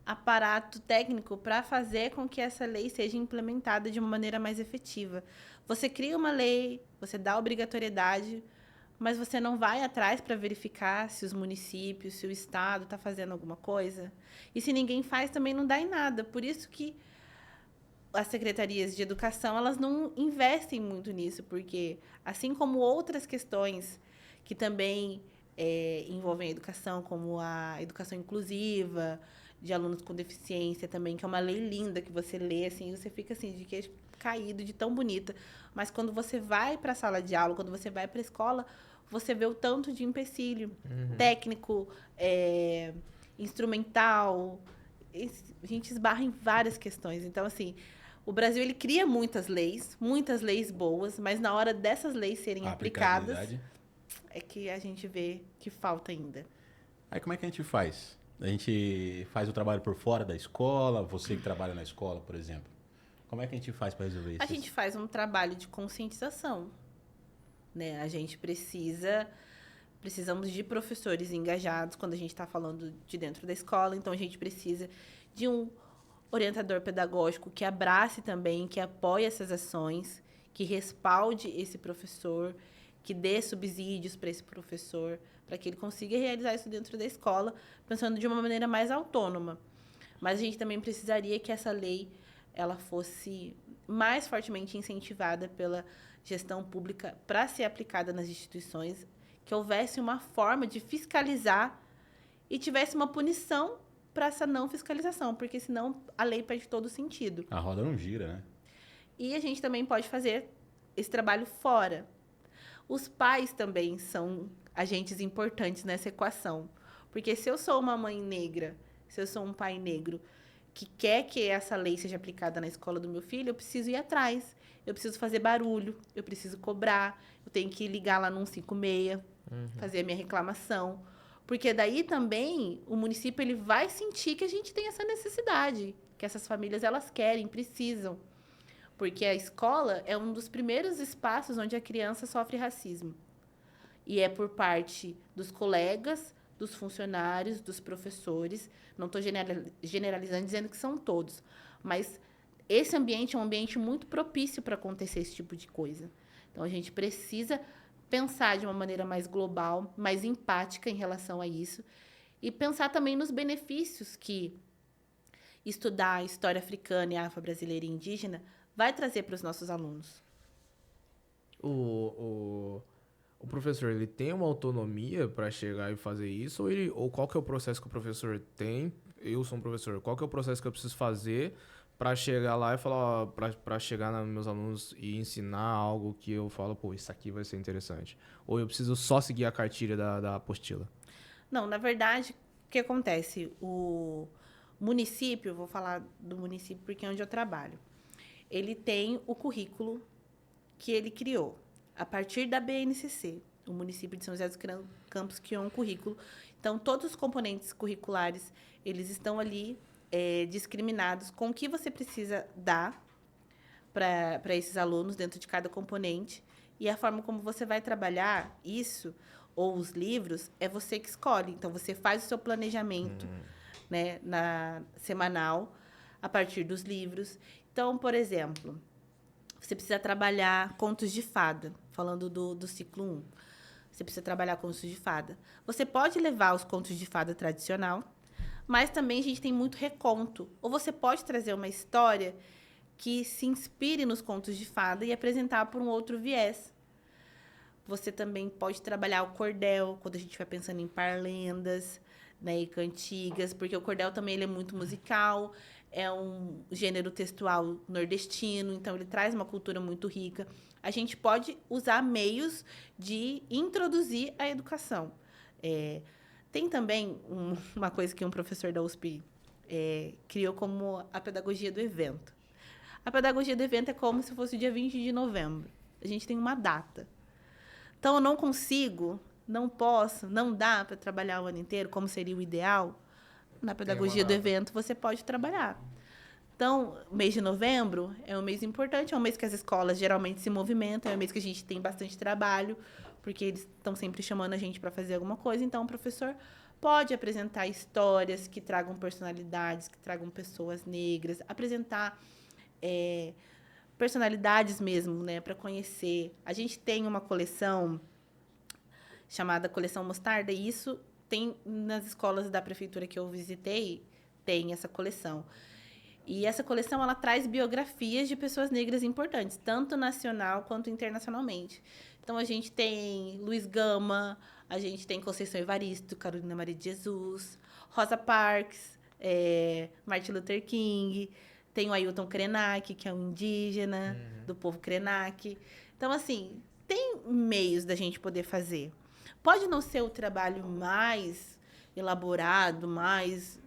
aparato técnico para fazer com que essa lei seja implementada de uma maneira mais efetiva. Você cria uma lei, você dá obrigatoriedade, mas você não vai atrás para verificar se os municípios, se o estado está fazendo alguma coisa. E se ninguém faz, também não dá em nada. Por isso que as secretarias de educação, elas não investem muito nisso, porque assim como outras questões que também envolvem a educação, como a educação inclusiva, de alunos com deficiência também, que é uma lei linda que você lê, assim, você fica assim, de queixo caído, de tão bonita. Mas quando você vai para a sala de aula, quando você vai para a escola, você vê o tanto de empecilho técnico, instrumental. A gente esbarra em várias questões. Então, assim, o Brasil ele cria muitas leis boas, mas na hora dessas leis serem aplicadas, é que a gente vê que falta ainda. Aí como é que a gente faz? A gente faz o trabalho por fora da escola, você que trabalha na escola, por exemplo. Como é que a gente faz para resolver isso? A gente faz um trabalho de conscientização, né? A gente precisamos de professores engajados quando a gente está falando de dentro da escola, então a gente precisa de um orientador pedagógico que abrace também, que apoie essas ações, que respalde esse professor, que dê subsídios para esse professor, para que ele consiga realizar isso dentro da escola, pensando de uma maneira mais autônoma. Mas a gente também precisaria que essa lei ela fosse mais fortemente incentivada pela gestão pública para ser aplicada nas instituições, que houvesse uma forma de fiscalizar e tivesse uma punição para essa não fiscalização, porque senão a lei perde todo o sentido. A roda não gira, né? E a gente também pode fazer esse trabalho fora. Os pais também são agentes importantes nessa equação. Porque se eu sou uma mãe negra, se eu sou um pai negro que quer que essa lei seja aplicada na escola do meu filho, eu preciso ir atrás. Eu preciso fazer barulho, eu preciso cobrar, eu tenho que ligar lá no 156, fazer a minha reclamação. Porque daí também o município ele vai sentir que a gente tem essa necessidade, que essas famílias elas querem, precisam. Porque a escola é um dos primeiros espaços onde a criança sofre racismo. E é por parte dos colegas, dos funcionários, dos professores. Não estou generalizando, dizendo que são todos. Mas esse ambiente é um ambiente muito propício para acontecer esse tipo de coisa. Então, a gente precisa pensar de uma maneira mais global, mais empática em relação a isso. E pensar também nos benefícios que estudar a história africana e afro-brasileira e indígena vai trazer para os nossos alunos. O professor, ele tem uma autonomia para chegar e fazer isso? Ou qual que é o processo que o professor tem? Eu sou um professor. Qual que é o processo que eu preciso fazer pra chegar lá e falar, ó, pra chegar nos meus alunos e ensinar algo que eu falo, pô, isso aqui vai ser interessante. Ou eu preciso só seguir a cartilha da apostila? Não, na verdade, o que acontece? O município, vou falar do município porque é onde eu trabalho, ele tem o currículo que ele criou a partir da BNCC. O município de São José dos Campos criou um currículo. Então, todos os componentes curriculares, eles estão ali discriminados com o que você precisa dar para esses alunos dentro de cada componente. E a forma como você vai trabalhar isso, ou os livros, é você que escolhe. Então, você faz o seu planejamento né, semanal a partir dos livros. Então, por exemplo, você precisa trabalhar contos de fada, falando do ciclo 1. Você precisa trabalhar contos de fada. Você pode levar os contos de fada tradicional, mas também a gente tem muito reconto. Ou você pode trazer uma história que se inspire nos contos de fada e apresentar por um outro viés. Você também pode trabalhar o cordel, quando a gente vai pensando em parlendas, né, e cantigas, porque o cordel também ele é muito musical, é um gênero textual nordestino, então ele traz uma cultura muito rica. A gente pode usar meios de introduzir a educação. Tem também uma coisa que um professor da USP criou como a pedagogia do evento. A pedagogia do evento é como se fosse o dia 20 de novembro. A gente tem uma data. Então, eu não consigo, não posso, não dá para trabalhar o ano inteiro, como seria o ideal. Na pedagogia do evento, você pode trabalhar. Então, o mês de novembro é um mês importante, é um mês que as escolas geralmente se movimentam, é um mês que a gente tem bastante trabalho, porque eles estão sempre chamando a gente para fazer alguma coisa. Então, o professor pode apresentar histórias que tragam personalidades, que tragam pessoas negras, apresentar personalidades mesmo, né, para conhecer. A gente tem uma coleção chamada Coleção Mostarda, e isso tem nas escolas da prefeitura que eu visitei, tem essa coleção. E essa coleção, ela traz biografias de pessoas negras importantes, tanto nacional quanto internacionalmente. Então, a gente tem Luiz Gama, a gente tem Conceição Evaristo, Carolina Maria de Jesus, Rosa Parks, Martin Luther King, tem o Ailton Krenak, que é um indígena do povo Krenak. Então, assim, tem meios da gente poder fazer. Pode não ser o trabalho mais elaborado, mas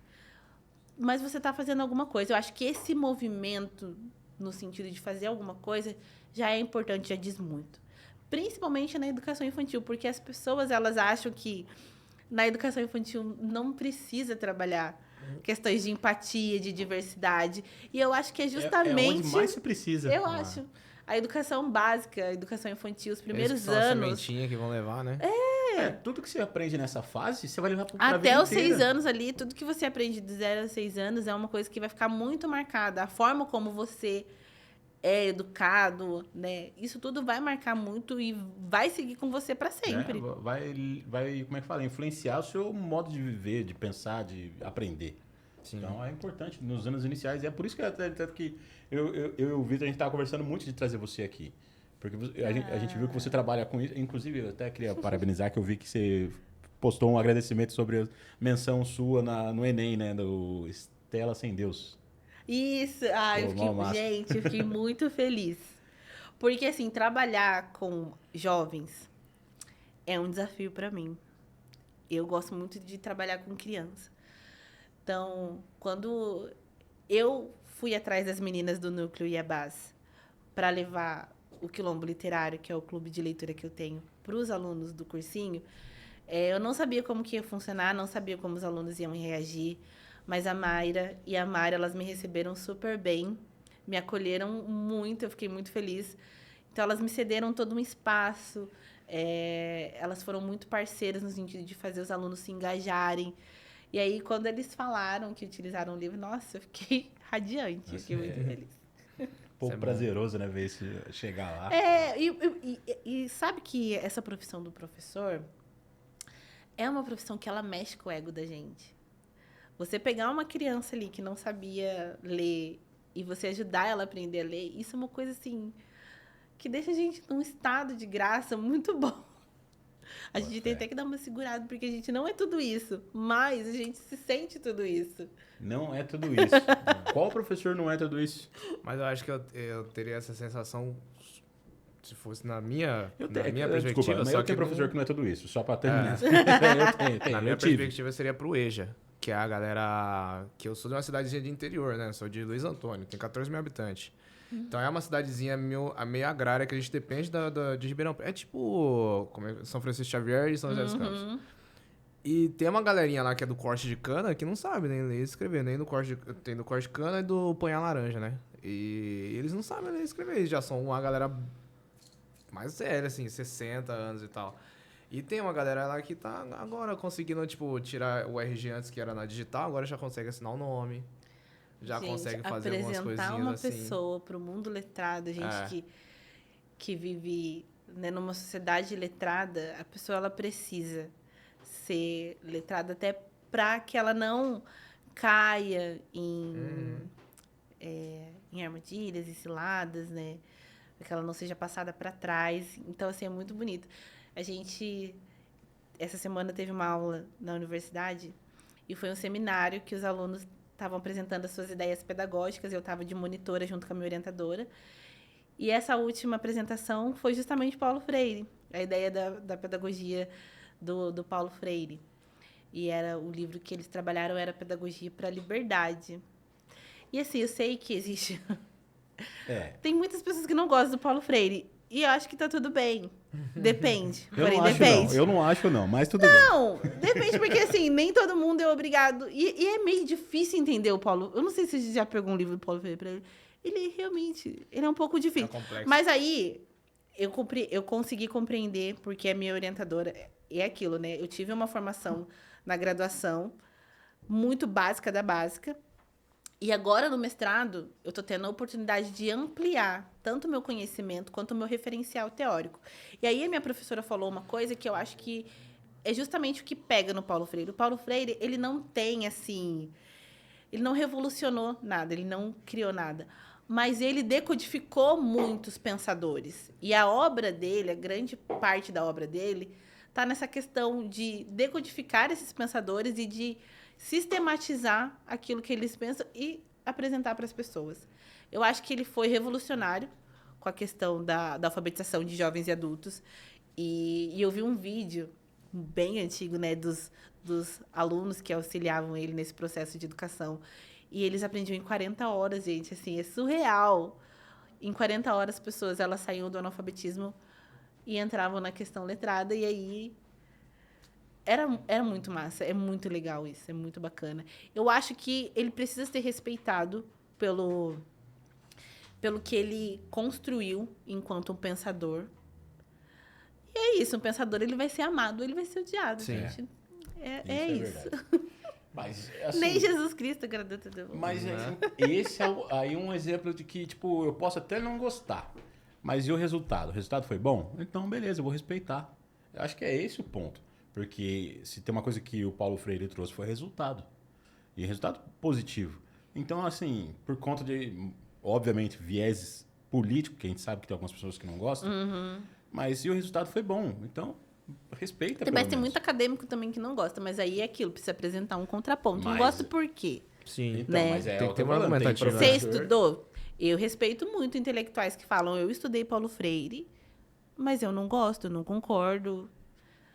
você está fazendo alguma coisa. Eu acho que esse movimento, no sentido de fazer alguma coisa, já é importante, já diz muito. Principalmente na educação infantil, porque as pessoas elas acham que na educação infantil não precisa trabalhar questões de empatia, de diversidade. E eu acho que é justamente... É onde mais se precisa. Eu acho. A educação básica, a educação infantil, os primeiros Eles anos... a sementinha que vão levar, né? Tudo que você aprende nessa fase, você vai levar pra vida Até os inteira. 6 anos ali, tudo que você aprende de 0 a 6 anos é uma coisa que vai ficar muito marcada. A forma como você é educado, né? Isso tudo vai marcar muito e vai seguir com você para sempre. Vai, como é que fala? Influenciar o seu modo de viver, de pensar, de aprender. Sim. Então, é importante nos anos iniciais. E é por isso que, até que eu e o Vitor, a gente estava conversando muito de trazer você aqui. Porque a gente viu que você trabalha com isso. Inclusive, eu até queria parabenizar, que eu vi que você postou um agradecimento sobre a menção sua no Enem, né? Do Estela Sem Deus. Isso. Gente, eu fiquei muito feliz. Porque, assim, trabalhar com jovens é um desafio para mim. Eu gosto muito de trabalhar com criança. Então, quando eu fui atrás das meninas do Núcleo Iabás para levar o Quilombo Literário, que é o clube de leitura que eu tenho, para os alunos do cursinho, eu não sabia como que ia funcionar, não sabia como os alunos iam reagir, mas a Mayra e a Mara, elas me receberam super bem, me acolheram muito, eu fiquei muito feliz. Então, elas me cederam todo um espaço, elas foram muito parceiras no sentido de fazer os alunos se engajarem. E aí, quando eles falaram que utilizaram o livro, nossa, eu fiquei radiante, fiquei muito feliz. Um pouco prazeroso, né? Ver isso chegar lá. E sabe que essa profissão do professor é uma profissão que ela mexe com o ego da gente. Você pegar uma criança ali que não sabia ler e você ajudar ela a aprender a ler, isso é uma coisa assim que deixa a gente num estado de graça muito bom. A gente tem até que dar uma segurada, porque a gente não é tudo isso, mas a gente se sente tudo isso. Não é tudo isso. Qual professor não é tudo isso? Mas eu acho que eu teria essa sensação se fosse na minha perspectiva. Desculpa, mas só eu que tenho professor que não é tudo isso, só pra terminar. Eu tenho, Na minha eu tive. perspectiva seria pro EJA, que é a galera... Que eu sou de uma cidadezinha de interior, né? Sou de Luiz Antônio, tem 14 mil habitantes. Então é uma cidadezinha meio agrária que a gente depende de Ribeirão. É tipo São Francisco Xavier e São José dos Campos. E tem uma galerinha lá que é do corte de cana que não sabe nem ler e escrever. Nem do corte tem do corte de cana e do panhar laranja, né? E eles não sabem ler e escrever. Eles já são uma galera mais séria, assim, 60 anos e tal. E tem uma galera lá que tá agora conseguindo, tipo, tirar o RG antes que era na digital, agora já consegue assinar o nome. Já Gente, consegue fazer algumas coisinhas apresentar uma assim. pessoa para o mundo letrado, a gente que vive, né, numa sociedade letrada, a pessoa ela precisa ser letrada até para que ela não caia em armadilhas e ciladas, né? Para que ela não seja passada para trás. Então, assim, é muito bonito. A gente, essa semana, teve uma aula na universidade e foi um seminário que os alunos estavam apresentando as suas ideias pedagógicas, eu estava de monitora junto com a minha orientadora. E essa última apresentação foi justamente Paulo Freire, a ideia da pedagogia do Paulo Freire. E era o livro que eles trabalharam era Pedagogia para a Liberdade. E assim, eu sei que existe... Tem muitas pessoas que não gostam do Paulo Freire. E eu acho que tá tudo bem. Depende. Eu não acho, mas tudo bem. Não, depende, porque assim, nem todo mundo é obrigado. E é meio difícil entender o Paulo. Eu não sei se você já pegou um livro do Paulo Freire pra ele. Ele realmente, ele é um pouco difícil. É complexo. Mas aí, eu consegui compreender, porque a minha orientadora é aquilo, né? Eu tive uma formação na graduação, muito básica da básica. E agora, no mestrado, eu estou tendo a oportunidade de ampliar tanto o meu conhecimento quanto o meu referencial teórico. E aí, a minha professora falou uma coisa que eu acho que é justamente o que pega no Paulo Freire. O Paulo Freire, ele não tem, assim... Ele não revolucionou nada, ele não criou nada. Mas ele decodificou muitos pensadores. E a obra dele, a grande parte da obra dele, está nessa questão de decodificar esses pensadores e de sistematizar aquilo que eles pensam e apresentar para as pessoas. Eu acho que ele foi revolucionário com a questão da alfabetização de jovens e adultos. E eu vi um vídeo bem antigo, né, dos alunos que auxiliavam ele nesse processo de educação. E eles aprendiam em 40 horas, gente. Assim, é surreal. Em 40 horas, as pessoas elas saíam do analfabetismo e entravam na questão letrada. E aí... Era muito massa, é muito legal isso, é muito bacana. Eu acho que ele precisa ser respeitado pelo que ele construiu enquanto um pensador. E é isso, um pensador ele vai ser amado, ele vai ser odiado, Sim. gente. É isso. Mas, assim, Nem Jesus Cristo agradou todo mundo. Mas esse é aí um exemplo de que, tipo, eu posso até não gostar, mas e o resultado? O resultado foi bom? Então, beleza, eu vou respeitar. Eu acho que é esse o ponto. Porque se tem uma coisa que o Paulo Freire trouxe foi resultado. E resultado positivo. Então, assim, por conta de, obviamente, vieses políticos, que a gente sabe que tem algumas pessoas que não gostam, mas e o resultado foi bom. Então, respeita, Mas tem muito acadêmico também que não gosta, mas aí é aquilo, precisa apresentar um contraponto. Não gosta por quê? Sim. Então, né? mas Tem que ter uma falando, tem argumentativa. Você professor- estudou? Eu respeito muito intelectuais que falam, eu estudei Paulo Freire, mas eu não gosto, eu não concordo.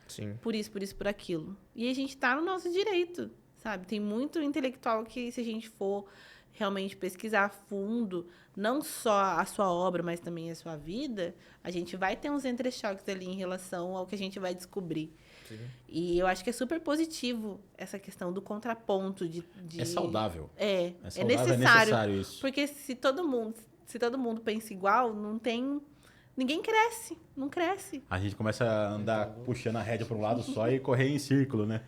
Sim. Por isso, por aquilo. E a gente tá no nosso direito, sabe? Tem muito intelectual que, se a gente for realmente pesquisar a fundo, não só a sua obra, mas também a sua vida, a gente vai ter uns entrechoques ali em relação ao que a gente vai descobrir. Sim. E eu acho que é super positivo essa questão do contraponto. É saudável. É saudável, necessário. isso. Porque se todo mundo pensa igual, não tem... Ninguém cresce, não cresce. A gente começa a andar puxando a rédea para um lado só e correr em círculo, né?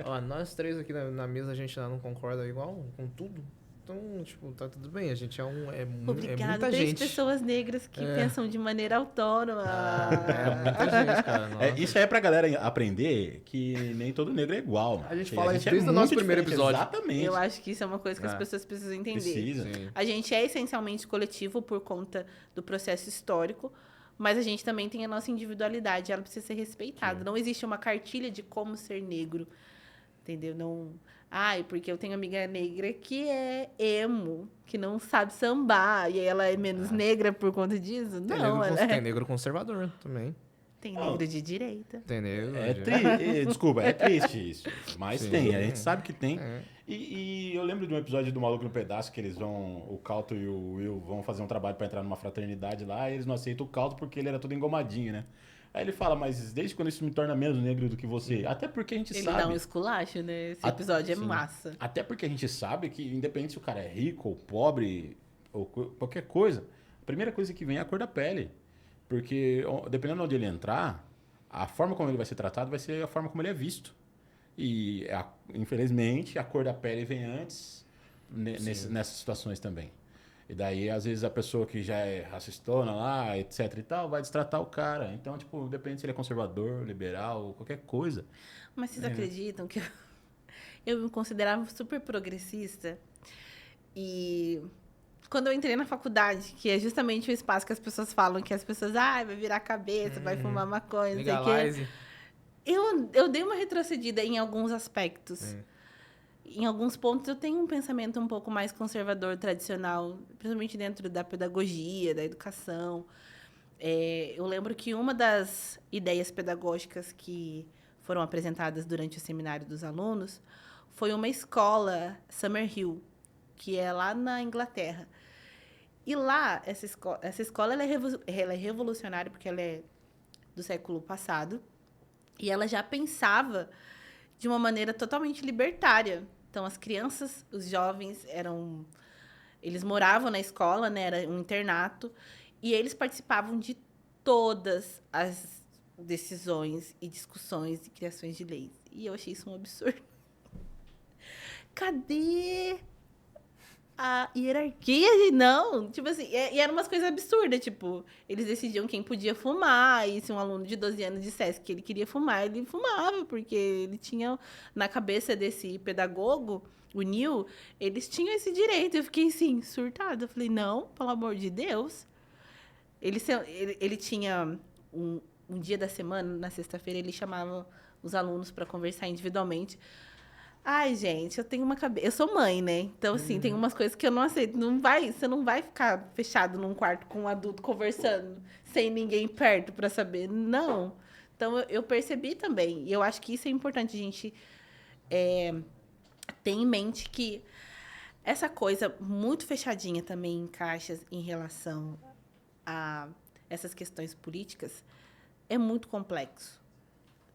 Ó, nós três aqui na mesa, a gente não concorda igual com tudo. Então, tipo, tá tudo bem. A gente é Obrigada. muita Três gente. pessoas negras que pensam de maneira autônoma. É muita gente, cara. Nossa. Isso aí é pra galera aprender que nem todo negro é igual. A gente Porque fala isso é desde o nosso muito primeiro diferente, episódio. Exatamente. Eu acho que isso é uma coisa que as pessoas precisam entender. Precisa. Sim. A gente é essencialmente coletivo por conta do processo histórico, mas a gente também tem a nossa individualidade, ela precisa ser respeitada. Não existe uma cartilha de como ser negro, entendeu? Não... Ai, porque eu tenho amiga negra que é emo, que não sabe sambar, e aí ela é menos negra por conta disso? Não, ela Tem negro conservador também. tem negro de direita. Tem negro. Desculpa, é triste isso. Mas Sim. tem, a gente sabe que tem. É. E eu lembro de um episódio do Maluco no Pedaço que eles vão, o Calto e o Will vão fazer um trabalho pra entrar numa fraternidade lá, e eles não aceitam o Calto porque ele era todo engomadinho, né? Aí ele fala, mas desde quando isso me torna menos negro do que você? Até porque a gente Ele sabe. dá um esculacho, né? Esse episódio é Sim. massa. Até porque a gente sabe que, independente se o cara é rico ou pobre ou qualquer coisa, a primeira coisa que vem é a cor da pele. Porque, dependendo de onde ele entrar, a forma como ele vai ser tratado vai ser a forma como ele é visto. E, infelizmente, a cor da pele vem antes nessas situações também. E daí, às vezes, a pessoa que já é racistona lá, etc e tal, vai destratar o cara. Então, tipo, depende se ele é conservador, liberal, qualquer coisa. Mas vocês acreditam que eu me considerava super progressista? E quando eu entrei na faculdade, que é justamente o espaço que as pessoas falam que as pessoas, vai virar a cabeça, vai fumar maconha, não sei o quê. Legalize. Eu dei uma retrocedida em alguns aspectos. Em alguns pontos eu tenho um pensamento um pouco mais conservador, tradicional, principalmente dentro da pedagogia, da educação. Eu lembro que uma das ideias pedagógicas que foram apresentadas durante o seminário dos alunos foi uma escola, Summerhill, que é lá na Inglaterra. E lá, essa escola ela é revolucionária porque ela é do século passado e ela já pensava de uma maneira totalmente libertária. Então, as crianças, os jovens, eles moravam na escola, né? Era um internato, e eles participavam de todas as decisões e discussões e criações de leis. E eu achei isso um absurdo. Cadê a hierarquia? Não, tipo assim, e eram umas coisas absurdas, tipo, eles decidiam quem podia fumar, e se um aluno de 12 anos dissesse que ele queria fumar, ele fumava, porque ele tinha, na cabeça desse pedagogo, o Neil, eles tinham esse direito. Eu fiquei assim, surtada. Eu falei, não, pelo amor de Deus. Ele tinha um dia da semana, na sexta-feira, ele chamava os alunos para conversar individualmente. Ai, gente, eu tenho uma cabeça. Eu sou mãe, né? Então, assim, tem umas coisas que eu não aceito. Você não vai ficar fechado num quarto com um adulto conversando sem ninguém perto para saber. Não. Então, eu percebi também. E eu acho que isso é importante a gente ter em mente que essa coisa muito fechadinha também em caixas em relação a essas questões políticas é muito complexo,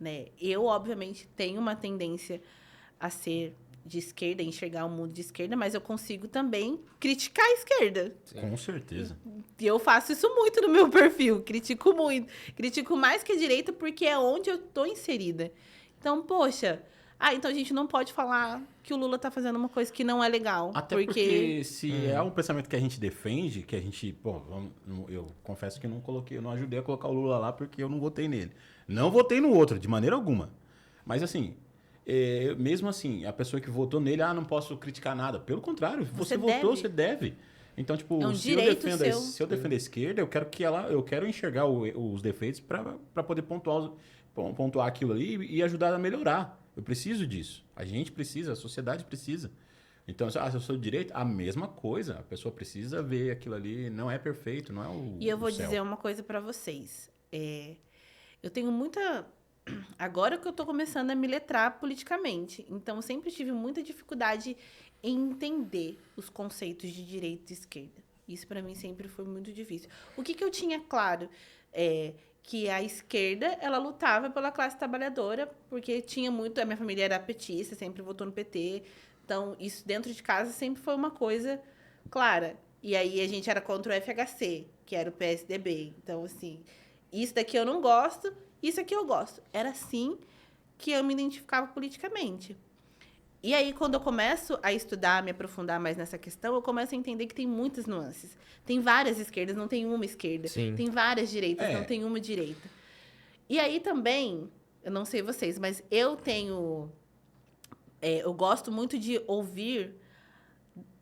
né? Eu, obviamente, tenho uma tendência a ser de esquerda, enxergar o mundo de esquerda, mas eu consigo também criticar a esquerda. Sim. Com certeza. E eu faço isso muito no meu perfil, critico muito. Critico mais que a direita porque é onde eu tô inserida. Então, poxa, então a gente não pode falar que o Lula tá fazendo uma coisa que não é legal. Até porque se é um pensamento que a gente defende, que a gente... Bom, eu confesso que eu não ajudei a colocar o Lula lá porque eu não votei nele. Não votei no outro, de maneira alguma. Mas assim... mesmo assim, a pessoa que votou nele, não posso criticar nada. Pelo contrário, você votou, você deve. Então, tipo, é um se eu direito seu. se eu defender a esquerda, eu quero enxergar os defeitos para poder pontuar aquilo ali e ajudar a melhorar. Eu preciso disso. A gente precisa, a sociedade precisa. Então, se eu sou de direita, a mesma coisa. A pessoa precisa ver aquilo ali, não é perfeito, não é o E eu vou céu. dizer uma coisa para vocês. Eu tenho muita... Agora que eu tô começando a me letrar politicamente. Então, eu sempre tive muita dificuldade em entender os conceitos de direita e esquerda. Isso, para mim, sempre foi muito difícil. O que eu tinha claro que a esquerda, ela lutava pela classe trabalhadora, porque tinha muito... A minha família era petista, sempre votou no PT. Então, isso dentro de casa sempre foi uma coisa clara. E aí, a gente era contra o FHC, que era o PSDB. Então, assim, isso daqui eu não gosto... Isso aqui eu gosto. Era assim que eu me identificava politicamente. E aí, quando eu começo a estudar, me aprofundar mais nessa questão, eu começo a entender que tem muitas nuances. Tem várias esquerdas, não tem uma esquerda. Sim. Tem várias direitas, não tem uma direita. E aí também, eu não sei vocês, mas eu tenho... eu gosto muito de ouvir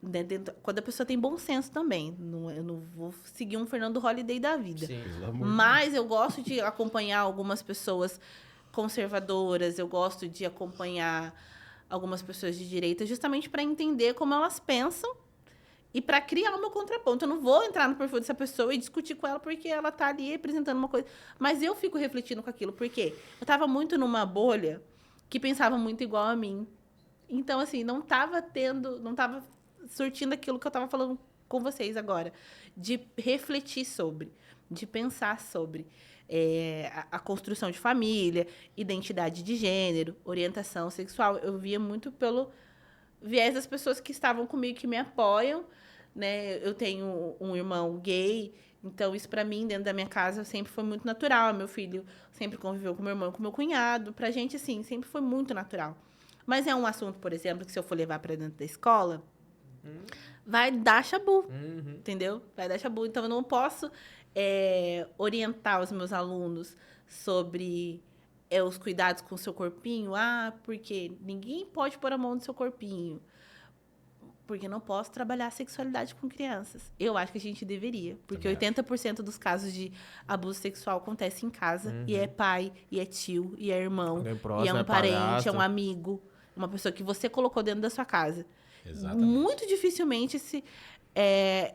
né, quando a pessoa tem bom senso também. Eu não vou seguir um Fernando Holliday da vida. Sim. Pelo amor de Mas eu gosto de acompanhar algumas pessoas conservadoras, eu gosto de acompanhar algumas pessoas de direita, justamente para entender como elas pensam e para criar o meu contraponto. Eu não vou entrar no perfil dessa pessoa e discutir com ela porque ela tá ali apresentando uma coisa. Mas eu fico refletindo com aquilo, porque eu tava muito numa bolha que pensava muito igual a mim. Então, assim, não tava surtindo aquilo que eu tava falando com vocês agora, de refletir sobre, de pensar sobre a construção de família, identidade de gênero, orientação sexual. Eu via muito pelo viés das pessoas que estavam comigo, que me apoiam, né? Eu tenho um irmão gay, então isso para mim, dentro da minha casa, sempre foi muito natural. Meu filho sempre conviveu com meu irmão e com meu cunhado. Pra gente, assim, sempre foi muito natural. Mas é um assunto, por exemplo, que se eu for levar para dentro da escola, vai dar chabu, entendeu? Vai dar chabu. Então, eu não posso orientar os meus alunos sobre os cuidados com o seu corpinho. Ah, porque ninguém pode pôr a mão no seu corpinho. Porque não posso trabalhar a sexualidade com crianças. Eu acho que a gente deveria. Porque 80% dos casos de abuso sexual acontece em casa. E é pai, e é tio, e é irmão, Alguém e próximo, é um é parente, padrasto. é um amigo. Uma pessoa que você colocou dentro da sua casa. Exatamente. Muito dificilmente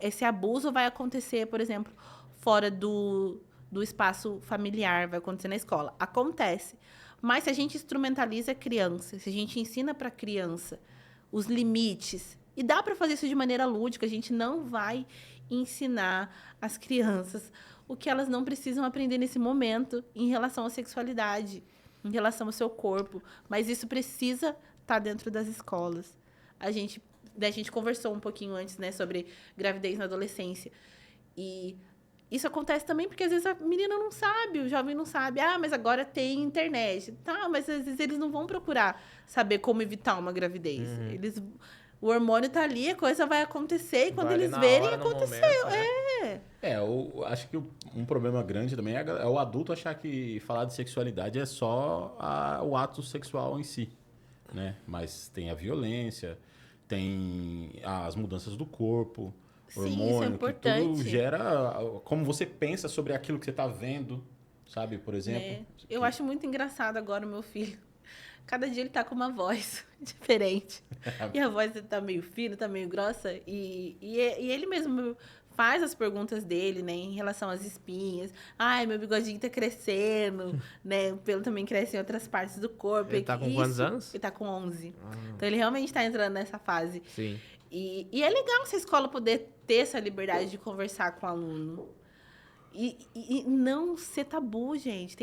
esse abuso vai acontecer, por exemplo, fora do espaço familiar, vai acontecer na escola. Acontece. Mas se a gente instrumentaliza a criança, se a gente ensina para a criança os limites, e dá para fazer isso de maneira lúdica, a gente não vai ensinar as crianças o que elas não precisam aprender nesse momento em relação à sexualidade, em relação ao seu corpo. Mas isso precisa estar dentro das escolas. A gente conversou um pouquinho antes, né, sobre gravidez na adolescência. E isso acontece também porque às vezes a menina não sabe, o jovem não sabe. Ah, mas agora tem internet. Tá, mas às vezes eles não vão procurar saber como evitar uma gravidez. O hormônio tá ali, a coisa vai acontecer, e quando Vai ali eles na verem, hora, no aconteceu. momento, né? Eu acho que um problema grande também é o adulto achar que falar de sexualidade é só o ato sexual em si, né? Mas tem a violência, tem as mudanças do corpo, Sim, hormônio, isso é que importante. tudo gera como você pensa sobre aquilo que você está vendo, sabe? Por exemplo. Né? Eu acho muito engraçado agora o meu filho. Cada dia ele tá com uma voz diferente. E a voz dele tá meio fina, tá meio grossa. E ele mesmo faz as perguntas dele, né? Em relação às espinhas. Ai, meu bigodinho tá crescendo, né? O pelo também cresce em outras partes do corpo. Ele tá com quantos anos? Ele tá com 11. Então, ele realmente tá entrando nessa fase. Sim. E é legal se a escola poder ter essa liberdade de conversar com o aluno. E não ser tabu, gente.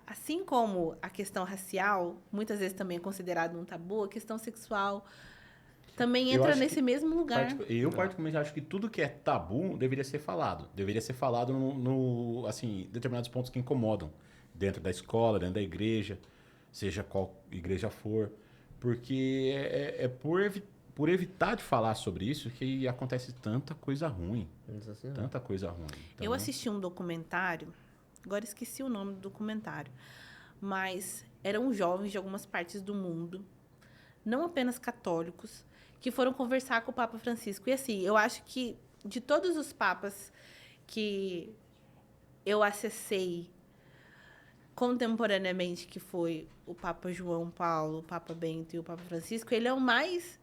Assim como a questão racial, muitas vezes também é considerada um tabu, a questão sexual também Eu entra acho nesse que mesmo lugar. Eu, particularmente, acho que tudo que é tabu deveria ser falado. Deveria ser falado assim, determinados pontos que incomodam. Dentro da escola, dentro da igreja, seja qual igreja for. Porque é por evitar de falar sobre isso que acontece tanta coisa ruim. Tanta coisa ruim. Então, Eu assisti um documentário, agora esqueci o nome do documentário, mas eram jovens de algumas partes do mundo, não apenas católicos, que foram conversar com o Papa Francisco. E assim, eu acho que de todos os papas que eu acessei contemporaneamente, que foi o Papa João Paulo, o Papa Bento e o Papa Francisco, ele é o mais,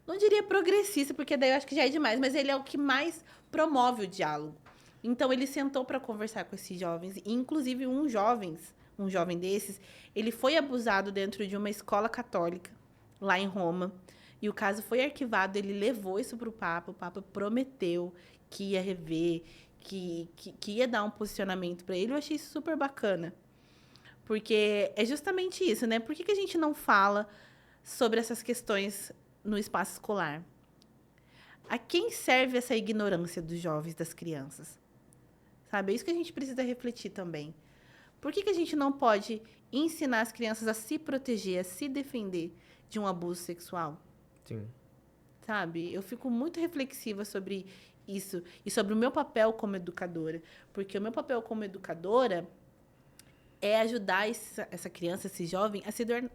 não diria progressista, porque daí eu acho que já é demais, mas ele é o que mais promove o diálogo. Então, ele sentou para conversar com esses jovens, e inclusive um jovem desses, ele foi abusado dentro de uma escola católica, lá em Roma, e o caso foi arquivado, ele levou isso para o Papa prometeu que ia rever, que ia dar um posicionamento para ele. Eu achei isso super bacana, porque é justamente isso, né? Por que a gente não fala sobre essas questões no espaço escolar? A quem serve essa ignorância dos jovens, das crianças? Sabe? É isso que a gente precisa refletir também. Por que a gente não pode ensinar as crianças a se proteger, a se defender de um abuso sexual? Sim. Sabe? Eu fico muito reflexiva sobre isso e sobre o meu papel como educadora. Porque o meu papel como educadora é ajudar essa criança, esse jovem,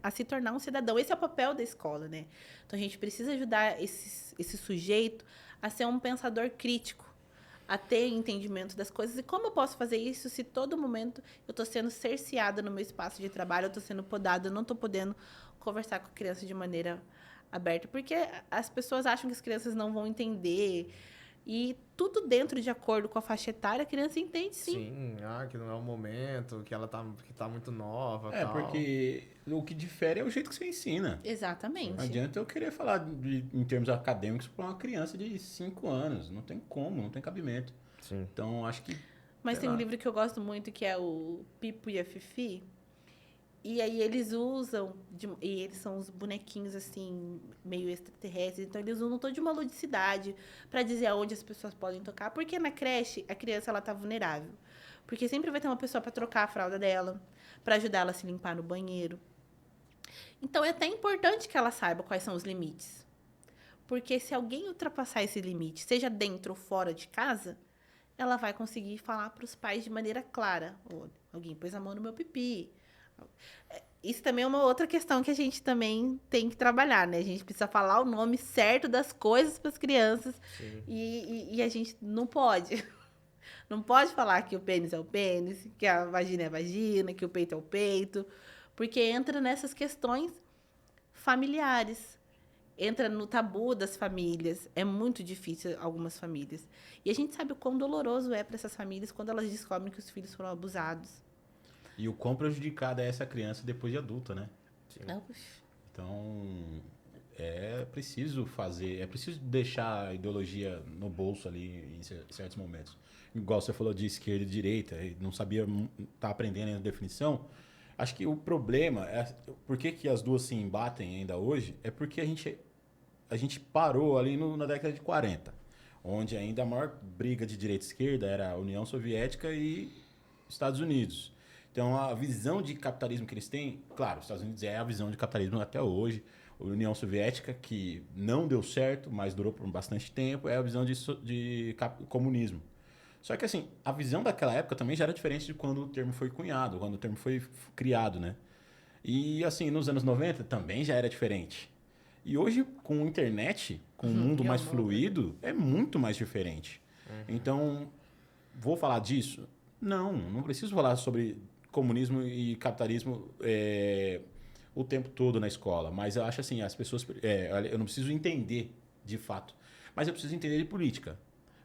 a se tornar um cidadão. Esse é o papel da escola, né? Então, a gente precisa ajudar esse sujeito a ser um pensador crítico, a ter entendimento das coisas. E como eu posso fazer isso se todo momento eu estou sendo cerceada no meu espaço de trabalho, eu estou sendo podada, eu não estou podendo conversar com a criança de maneira aberta? Porque as pessoas acham que as crianças não vão entender. E tudo dentro de acordo com a faixa etária, a criança entende sim. Sim, que não é o momento, que ela que tá muito nova, tal. Porque o que difere é o jeito que você ensina. Exatamente. Não adianta eu querer falar em termos acadêmicos para uma criança de 5 anos. Não tem como, não tem cabimento. Sim. Então, acho que... Mas tem um livro que eu gosto muito, que é o Pipo e a Fifi. E aí eles usam, e eles são uns bonequinhos assim, meio extraterrestres, então eles usam toda uma ludicidade para dizer aonde as pessoas podem tocar, porque na creche a criança ela tá vulnerável. Porque sempre vai ter uma pessoa para trocar a fralda dela, para ajudar ela a se limpar no banheiro. Então é até importante que ela saiba quais são os limites. Porque se alguém ultrapassar esse limite, seja dentro ou fora de casa, ela vai conseguir falar para os pais de maneira clara: oh, alguém pôs a mão no meu pipi. Isso também é uma outra questão que a gente também tem que trabalhar, né? A gente precisa falar o nome certo das coisas para as crianças e a gente não pode. Não pode falar que o pênis é o pênis, que a vagina é a vagina, que o peito é o peito, porque entra nessas questões familiares. Entra no tabu das famílias. É muito difícil algumas famílias. E a gente sabe o quão doloroso é para essas famílias quando elas descobrem que os filhos foram abusados. E o quão prejudicada é essa criança depois de adulta, né? Sim. Então, é preciso deixar a ideologia no bolso ali em certos momentos. Igual você falou de esquerda e direita, não sabia, tá aprendendo a definição. Acho que o problema é por que as duas se embatem ainda hoje, é porque a gente parou ali na década de 40, onde ainda a maior briga de direita e esquerda era a União Soviética e Estados Unidos. Então, a visão de capitalismo que eles têm, claro, os Estados Unidos é a visão de capitalismo até hoje. A União Soviética, que não deu certo, mas durou por bastante tempo, é a visão de comunismo. Só que, assim, a visão daquela época também já era diferente de quando o termo foi cunhado, quando o termo foi criado, né? E, assim, nos anos 90 também já era diferente. E hoje, com a internet, com um mundo mais fluido, é muito mais diferente. Então, vou falar disso? Não preciso falar sobre comunismo e capitalismo o tempo todo na escola. Mas eu acho assim, as pessoas... eu não preciso entender, de fato. Mas eu preciso entender de política.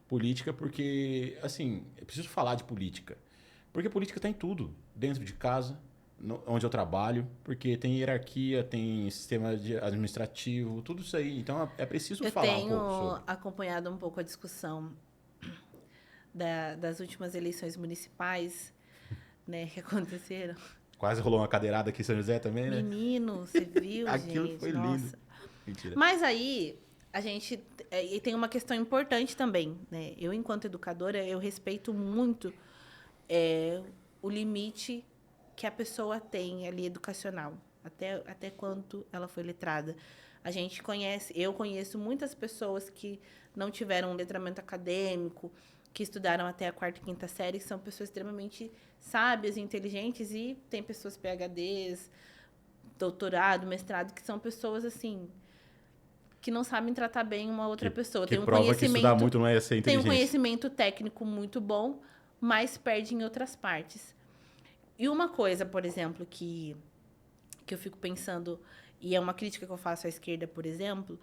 Política porque, assim, eu preciso falar de política. Porque política está em tudo. Dentro de casa, onde eu trabalho. Porque tem hierarquia, tem sistema administrativo, tudo isso aí. Então, é preciso falar um pouco sobre. Eu tenho acompanhado um pouco a discussão das últimas eleições municipais, né, que aconteceram. Quase rolou uma cadeirada aqui em São José também, né? Menino, você viu, Aquilo gente? foi lindo. Mentira. Mas aí, a gente tem uma questão importante também, né? Eu, enquanto educadora, eu respeito muito o limite que a pessoa tem ali educacional, até quanto ela foi letrada. Eu conheço muitas pessoas que não tiveram um letramento acadêmico, que estudaram até a 4ª e 5ª série, que são pessoas extremamente sábias e inteligentes, e tem pessoas PhDs, doutorado, mestrado, que são pessoas, assim, que não sabem tratar bem uma outra pessoa. Que prova que estudar muito não é ser inteligente. Tem um conhecimento técnico muito bom, mas perde em outras partes. E uma coisa, por exemplo, que eu fico pensando, e é uma crítica que eu faço à esquerda, por exemplo,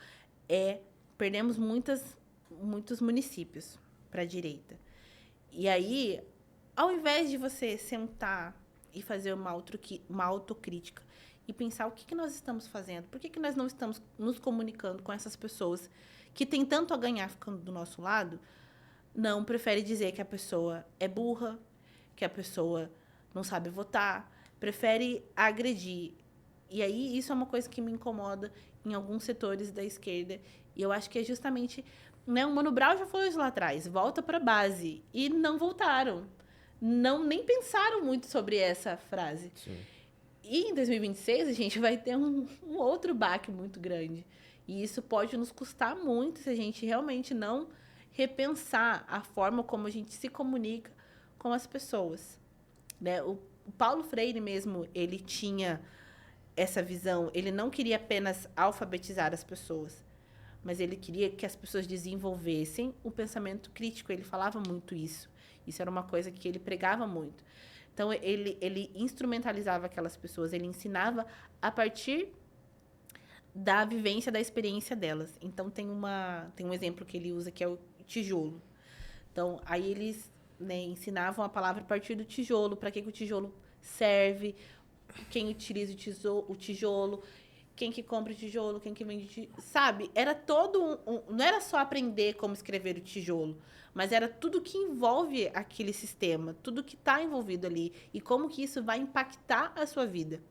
perdemos muitos municípios para a direita. E aí, ao invés de você sentar e fazer uma autocrítica e pensar o que nós estamos fazendo, por que nós não estamos nos comunicando com essas pessoas que têm tanto a ganhar ficando do nosso lado, não prefere dizer que a pessoa é burra, que a pessoa não sabe votar, prefere agredir. E aí, isso é uma coisa que me incomoda em alguns setores da esquerda. E eu acho que é justamente... Né, o Mano Brown já falou isso lá atrás. Volta para a base. E não voltaram. Nem pensaram muito sobre essa frase. Sim. E em 2026, a gente vai ter um outro baque muito grande. E isso pode nos custar muito se a gente realmente não repensar a forma como a gente se comunica com as pessoas. né? O Paulo Freire mesmo, ele tinha essa visão. Ele não queria apenas alfabetizar as pessoas, mas ele queria que as pessoas desenvolvessem o pensamento crítico. Ele falava muito isso. Isso era uma coisa que ele pregava muito. Então, ele instrumentalizava aquelas pessoas, ele ensinava a partir da vivência, da experiência delas. Então, tem um exemplo que ele usa, que é o tijolo. Então, aí eles, né, ensinavam a palavra a partir do tijolo, para que o tijolo serve, quem utiliza o tijolo, quem que compra o tijolo, quem que vende o tijolo, sabe? Era todo não era só aprender como escrever o tijolo, mas era tudo que envolve aquele sistema, tudo que está envolvido ali e como que isso vai impactar a sua vida.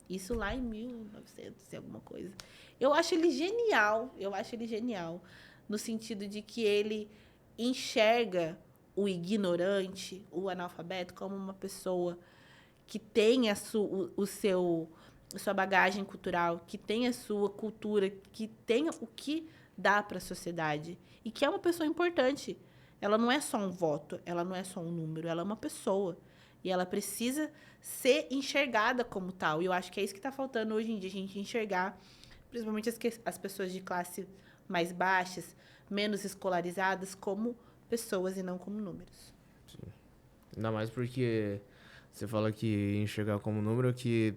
Isso lá em 1900 e alguma coisa. Eu acho ele genial, no sentido de que ele enxerga o ignorante, o analfabeto, como uma pessoa que tem a sua bagagem cultural, que tem a sua cultura, que tem o que dá para a sociedade e que é uma pessoa importante. Ela não é só um voto, ela não é só um número, ela é uma pessoa. E ela precisa ser enxergada como tal. E eu acho que é isso que está faltando hoje em dia, a gente enxergar, principalmente as pessoas de classe mais baixas, menos escolarizadas, como pessoas e não como números. Sim. Ainda mais porque você fala que enxergar como número, que,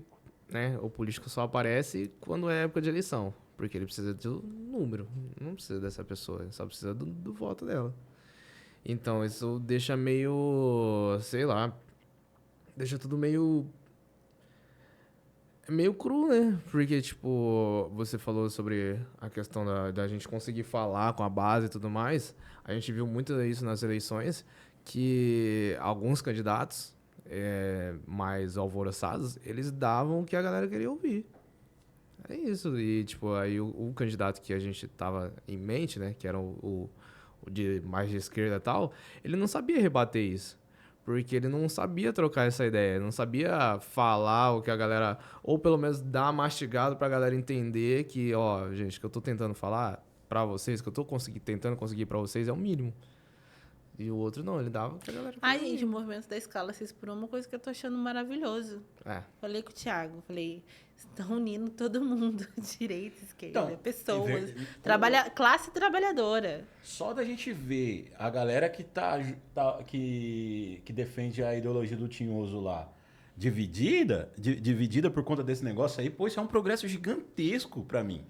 né, o político só aparece quando é época de eleição. Porque ele precisa do número, não precisa dessa pessoa, ele só precisa do voto dela. Então, isso deixa meio, sei lá, deixa tudo meio cru, né? Porque, tipo, você falou sobre a questão da gente conseguir falar com a base e tudo mais. A gente viu muito isso nas eleições, que alguns candidatos mais alvoroçados, eles davam o que a galera queria ouvir. É isso. E, tipo, aí o candidato que a gente tava em mente, né? Que era o de mais de esquerda e tal, ele não sabia rebater isso. Porque ele não sabia trocar essa ideia, não sabia falar o que a galera... Ou pelo menos dar mastigado pra galera entender que, ó, gente, o que eu tô tentando falar pra vocês, que eu tô tentando conseguir pra vocês é o mínimo. E o outro não, ele dava o que a galera queria. Ai, gente, o movimento da escala 6 por 1 é uma coisa que eu tô achando maravilhoso. Falei com o Thiago, falei, estão unindo todo mundo, direita, esquerda, Então, pessoas, classe trabalhadora. Só da gente ver a galera que defende a ideologia do Tinhoso lá dividida por conta desse negócio aí, pô, isso é um progresso gigantesco pra mim.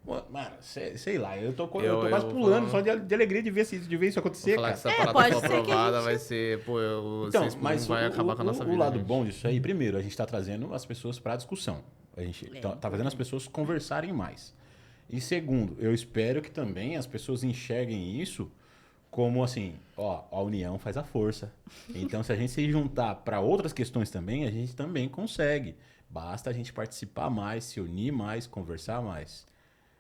Pô, mano, sei lá, eu tô quase pulando só de alegria de ver isso acontecer, falar cara. Que essa parada for aprovada, vai ser, pô, então, mas vai acabar com a nossa vida. O lado bom disso aí, primeiro, a gente tá trazendo as pessoas pra discussão. A gente tá fazendo as pessoas conversarem mais. E segundo, eu espero que também as pessoas enxerguem isso como assim, ó, a união faz a força. Então, se a gente se juntar para outras questões também, a gente também consegue. Basta a gente participar mais, se unir mais, conversar mais.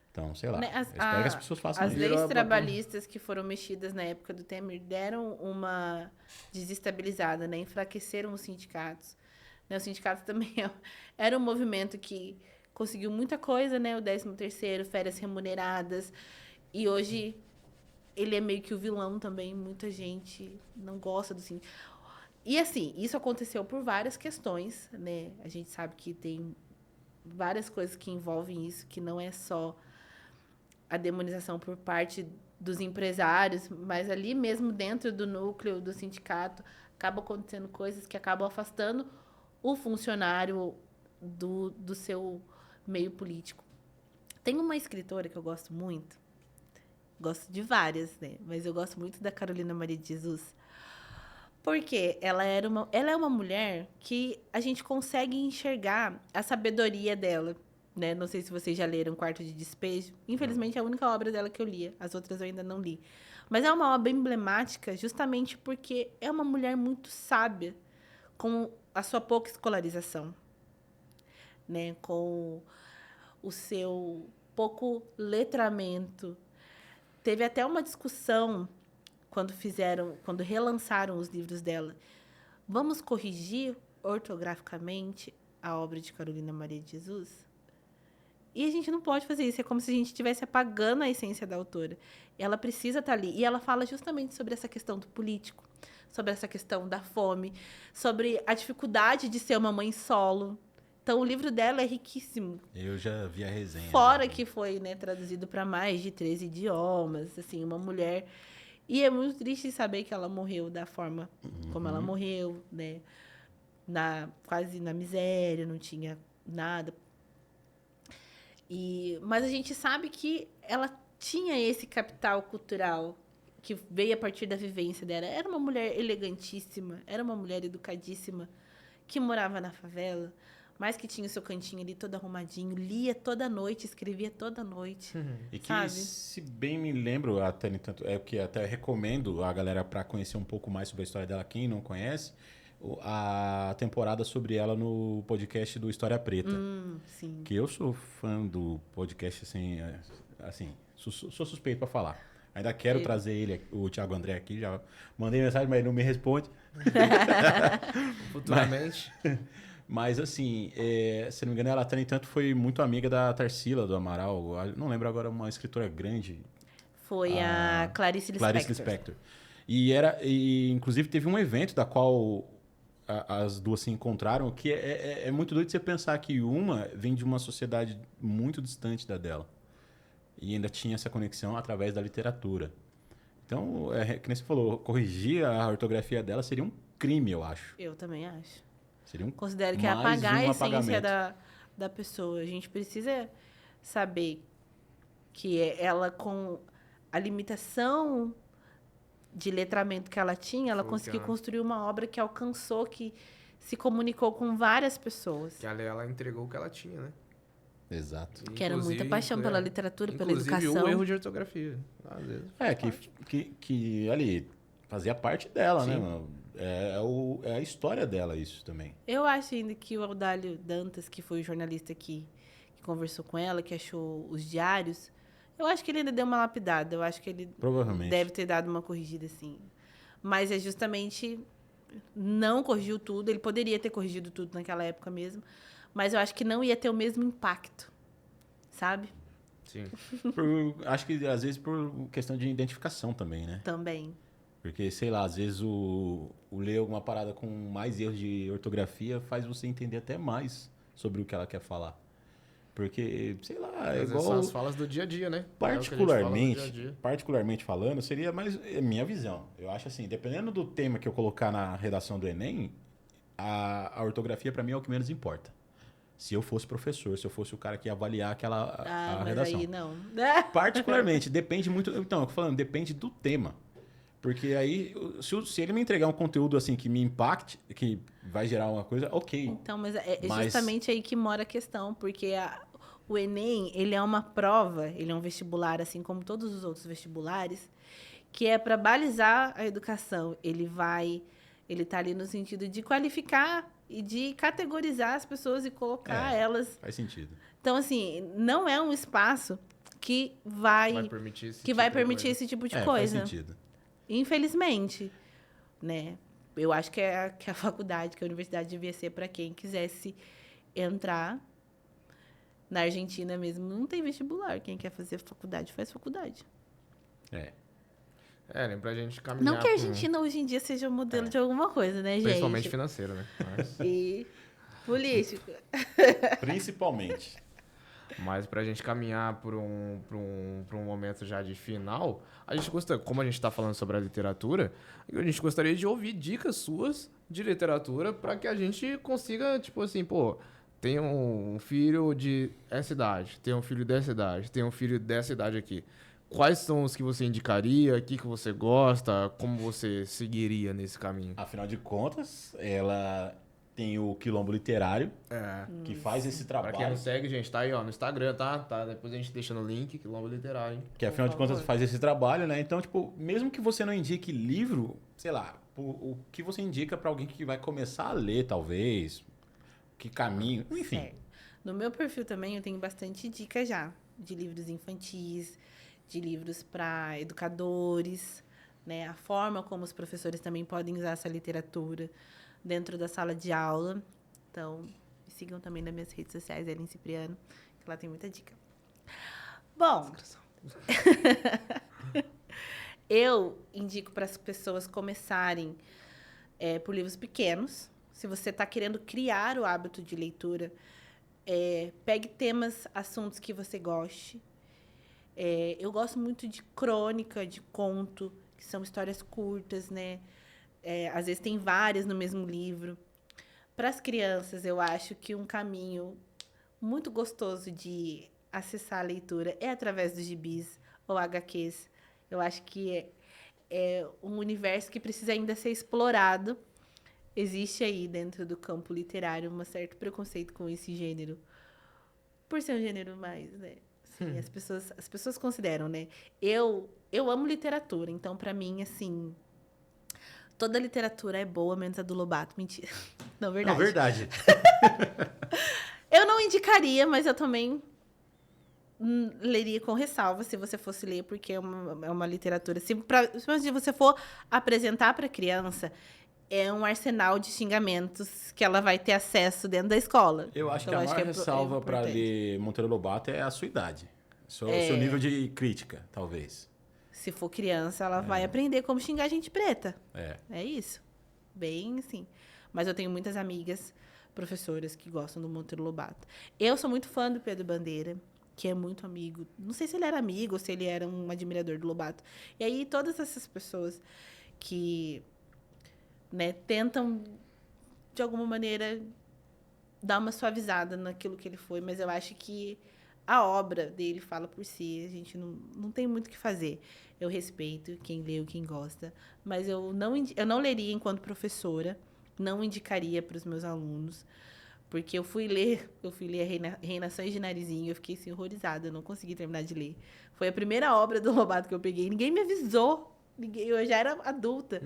Então, sei lá, eu espero que as pessoas façam isso. As leis trabalhistas que foram mexidas na época do Temer deram uma desestabilizada, né? Enfraqueceram os sindicatos. Né? Os sindicatos também era um movimento que conseguiu muita coisa, né? O 13º, férias remuneradas. E hoje ele é meio que o vilão também. Muita gente não gosta do sindicato. E assim, isso aconteceu por várias questões, né? A gente sabe que tem várias coisas que envolvem isso, que não é só a demonização por parte dos empresários, mas ali mesmo dentro do núcleo do sindicato acaba acontecendo coisas que acabam afastando o funcionário do seu meio político. Tem uma escritora que eu gosto muito, gosto de várias, né? Mas eu gosto muito da Carolina Maria de Jesus, porque ela é uma mulher que a gente consegue enxergar a sabedoria dela. Né? Não sei se vocês já leram Quarto de Despejo. Infelizmente, é a única obra dela que eu li. As outras eu ainda não li. Mas é uma obra emblemática justamente porque é uma mulher muito sábia com a sua pouca escolarização. Né? Com o seu pouco letramento. Teve até uma discussão quando relançaram os livros dela. Vamos corrigir ortograficamente a obra de Carolina Maria de Jesus? E a gente não pode fazer isso. É como se a gente estivesse apagando a essência da autora. Ela precisa estar ali. E ela fala justamente sobre essa questão do político, sobre essa questão da fome, sobre a dificuldade de ser uma mãe solo. Então, o livro dela é riquíssimo. Eu já vi a resenha. Fora que foi, né, traduzido para mais de 13 idiomas, assim, uma mulher. E é muito triste saber que ela morreu da forma como ela morreu, né? Quase na miséria, não tinha nada. Mas a gente sabe que ela tinha esse capital cultural que veio a partir da vivência dela. Era uma mulher elegantíssima, era uma mulher educadíssima, que morava na favela, mas que tinha o seu cantinho ali todo arrumadinho, lia toda noite, escrevia toda noite. E que, sabe? se bem me lembro, até, é que até recomendo a galera para conhecer um pouco mais sobre a história dela, quem não conhece, a temporada sobre ela no podcast do História Preta. Sim. Que eu sou fã do podcast, assim sou suspeito para falar. Ainda quero trazer ele, o Thiago André aqui, já mandei mensagem, mas ele não me responde. Futuramente. Mas, assim, se não me engano, ela, no entanto, foi muito amiga da Tarsila, do Amaral. Não lembro agora, uma escritora grande. Foi a Clarice Lispector. Clarice Lispector. E, inclusive, teve um evento da qual as duas se encontraram, que é muito doido você pensar que uma vem de uma sociedade muito distante da dela. E ainda tinha essa conexão através da literatura. Então, que nem você falou, corrigir a ortografia dela seria um crime, eu acho. Eu também acho. Seria Considero que é mais apagar a um essência apagamento. da pessoa. A gente precisa saber que ela, com a limitação de letramento que ela tinha, ela conseguiu construir uma obra que alcançou, que se comunicou com várias pessoas. Que ela entregou o que ela tinha, né? Exato. Que era muita paixão pela literatura, pela educação. Inclusive o erro de ortografia. Às vezes. Que ali fazia parte dela, né, mano? É a história dela isso também. Eu acho ainda que o Audálio Dantas, que foi o jornalista que conversou com ela, que achou os diários, eu acho que ele ainda deu uma lapidada. Eu acho que ele Provavelmente deve ter dado uma corrigida, assim. Mas é justamente... Não corrigiu tudo. Ele poderia ter corrigido tudo naquela época mesmo. Mas eu acho que não ia ter o mesmo impacto. Sabe? Sim. Acho que às vezes por questão de identificação também, né? Também. Porque, sei lá, às vezes o ler alguma parada com mais erros de ortografia faz você entender até mais sobre o que ela quer falar. Porque, sei lá, é igual... São as falas do dia a dia, né? Particularmente falando, seria mais minha visão. Eu acho assim, dependendo do tema que eu colocar na redação do Enem, a ortografia para mim é o que menos importa. Se eu fosse professor, se eu fosse o cara que ia avaliar a mas redação. aí não. Particularmente, depende muito... Então, eu tô falando, depende do tema. Porque aí, se ele me entregar um conteúdo assim que me impacte, que vai gerar uma coisa, ok. Então, mas é justamente aí que mora a questão, porque o Enem, ele é uma prova, ele é um vestibular, assim como todos os outros vestibulares, que é para balizar a educação. Ele tá ali no sentido de qualificar e de categorizar as pessoas e colocar elas. Faz sentido. Então, assim, não é um espaço que vai permitir esse tipo de coisa. Faz sentido. Infelizmente, né? Eu acho que a faculdade, que a universidade devia ser para quem quisesse entrar. Na Argentina mesmo não tem vestibular. Quem quer fazer faculdade, faz faculdade. Nem pra gente caminhar... Não que a Argentina hoje em dia seja um modelo de alguma coisa, né, gente? Principalmente financeiro, né? E político. Principalmente. Mas pra gente caminhar por um momento já de final, a gente gosta, como a gente tá falando sobre a literatura, a gente gostaria de ouvir dicas suas de literatura para que a gente consiga, tipo assim, pô, tem um filho de essa idade, tem um filho dessa idade, tem um filho dessa idade aqui. Quais são os que você indicaria? O que você gosta? Como você seguiria nesse caminho? Afinal de contas, ela tem o Quilombo Literário, que faz esse trabalho. Pra quem não segue, gente, tá aí ó, no Instagram, tá? Depois a gente deixa no link, Quilombo Literário, hein? Que afinal de contas faz esse trabalho, né? Então, tipo, mesmo que você não indique livro, sei lá, o que você indica pra alguém que vai começar a ler, talvez, que caminho, enfim. Certo. No meu perfil também eu tenho bastante dica já de livros infantis, de livros para educadores, né? A forma como os professores também podem usar essa literatura dentro da sala de aula. Então, me sigam também nas minhas redes sociais, Ellen Cipriano, que lá tem muita dica. Bom, eu indico para as pessoas começarem por livros pequenos. Se você está querendo criar o hábito de leitura, pegue temas, assuntos que você goste. Eu gosto muito de crônica, de conto, que são histórias curtas, né? Às vezes tem várias no mesmo livro. Para as crianças, eu acho que um caminho muito gostoso de acessar a leitura é através dos gibis ou HQs. Eu acho que é um universo que precisa ainda ser explorado. Existe aí dentro do campo literário um certo preconceito com esse gênero, por ser um gênero mais, né? Assim, as pessoas consideram, né? Eu amo literatura, então para mim, assim, toda literatura é boa, menos a do Lobato. Mentira. Não, verdade. Não, verdade. Eu não indicaria, mas eu também leria com ressalva se você fosse ler, porque é uma literatura. Se você for apresentar para criança, é um arsenal de xingamentos que ela vai ter acesso dentro da escola. Eu acho Então, que a maior ressalva para importante. ler Monteiro Lobato é a sua idade. Seu nível de crítica, talvez. Se for criança, ela vai aprender como xingar gente preta. É. Isso. Bem assim. Mas eu tenho muitas amigas, professoras, que gostam do Monteiro Lobato. Eu sou muito fã do Pedro Bandeira, que é muito amigo. Não sei se ele era amigo ou se ele era um admirador do Lobato. E aí, todas essas pessoas que, né, tentam, de alguma maneira, dar uma suavizada naquilo que ele foi, mas eu acho que a obra dele fala por si, a gente não tem muito o que fazer. Eu respeito quem leu, quem gosta, mas eu não leria enquanto professora, não indicaria para os meus alunos, porque eu fui ler Reinações de Narizinho, eu fiquei assim, horrorizada, eu não consegui terminar de ler. Foi a primeira obra do Lobato que eu peguei, ninguém me avisou, eu já era adulta.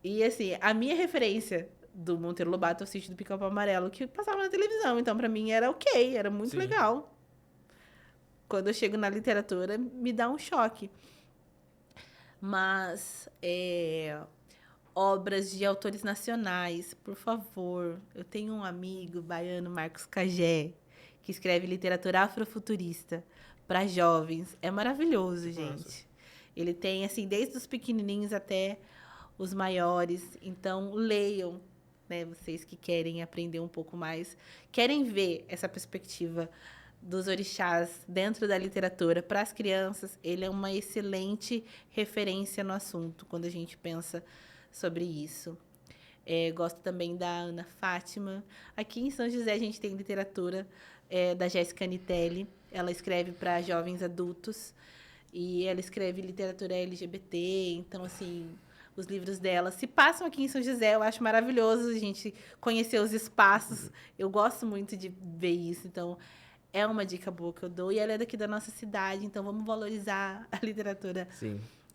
E assim, a minha referência do Monteiro Lobato é o Sítio do Pica-Pau Amarelo, que passava na televisão. Então, para mim, era ok, era muito legal. Quando eu chego na literatura, me dá um choque. Mas, obras de autores nacionais, por favor. Eu tenho um amigo baiano, Marcos Cagé, que escreve literatura afrofuturista para jovens. É maravilhoso, gente. Ele tem, assim, desde os pequenininhos até os maiores. Então, leiam, né? Vocês que querem aprender um pouco mais, querem ver essa perspectiva dos orixás dentro da literatura para as crianças. Ele é uma excelente referência no assunto, quando a gente pensa sobre isso. Gosto também da Ana Fátima. Aqui em São José, a gente tem literatura da Jéssica Nitelli. Ela escreve para jovens adultos. E ela escreve literatura LGBT. Então, assim, os livros dela se passam aqui em São José. Eu acho maravilhoso a gente conhecer os espaços. Eu gosto muito de ver isso. Então, é uma dica boa que eu dou. E ela é daqui da nossa cidade. Então, vamos valorizar a literatura,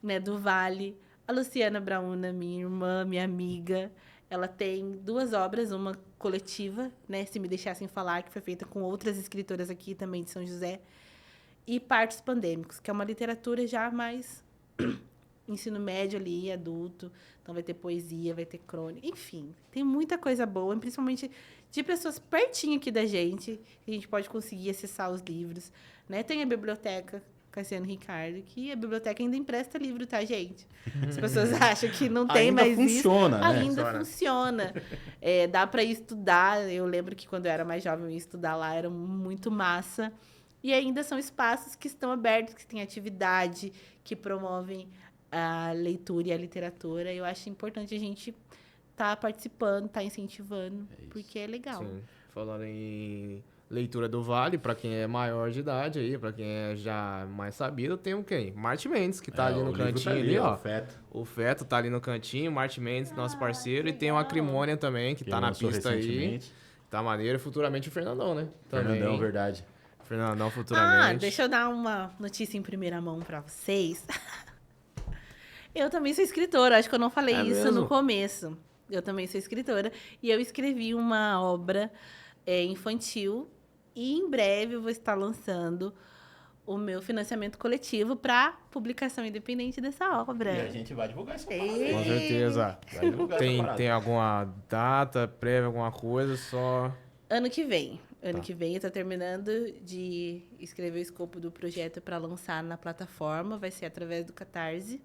né, do Vale. A Luciana Brauna, minha irmã, minha amiga, ela tem 2 obras, uma coletiva, né, Se Me Deixassem Falar, que foi feita com outras escritoras aqui também de São José, e Partos Pandêmicos, que é uma literatura já mais ensino médio ali, adulto. Então, vai ter poesia, vai ter crônica, enfim. Tem muita coisa boa, principalmente de pessoas pertinho aqui da gente, que a gente pode conseguir acessar os livros, né? Tem a biblioteca Cassiano Ricardo, que a biblioteca ainda empresta livro, tá, gente? As pessoas acham que não tem ainda mais funciona, isso. né? Ainda funciona. Dá para estudar. Eu lembro que quando eu era mais jovem, eu ia estudar lá, era muito massa. E ainda são espaços que estão abertos, que têm atividade, que promovem a leitura e a literatura. Eu acho importante a gente estar participando, estar incentivando, porque é legal. Sim. Falando em leitura do Vale, pra quem é maior de idade aí, pra quem é já mais sabido, tem o quem? Martin Mendes, que tá ali no cantinho ali, ó. O Feto tá ali no cantinho, Martin Mendes, nosso parceiro, e tem o Acrimônia também, que tá na pista aí. Tá maneiro, e futuramente o Fernandão, né? Também. Fernandão, verdade. Fernandão, futuramente. Deixa eu dar uma notícia em primeira mão pra vocês. Eu também sou escritora, acho que eu não falei isso no começo. Eu também sou escritora, e eu escrevi uma obra infantil, e em breve eu vou estar lançando o meu financiamento coletivo para publicação independente dessa obra. E a gente vai divulgar essa parada. Com certeza. Vai divulgar essa parada. Tem alguma data prévia, alguma coisa, só... Ano que vem. Ano que vem eu estou terminando de escrever o escopo do projeto para lançar na plataforma. Vai ser através do Catarse.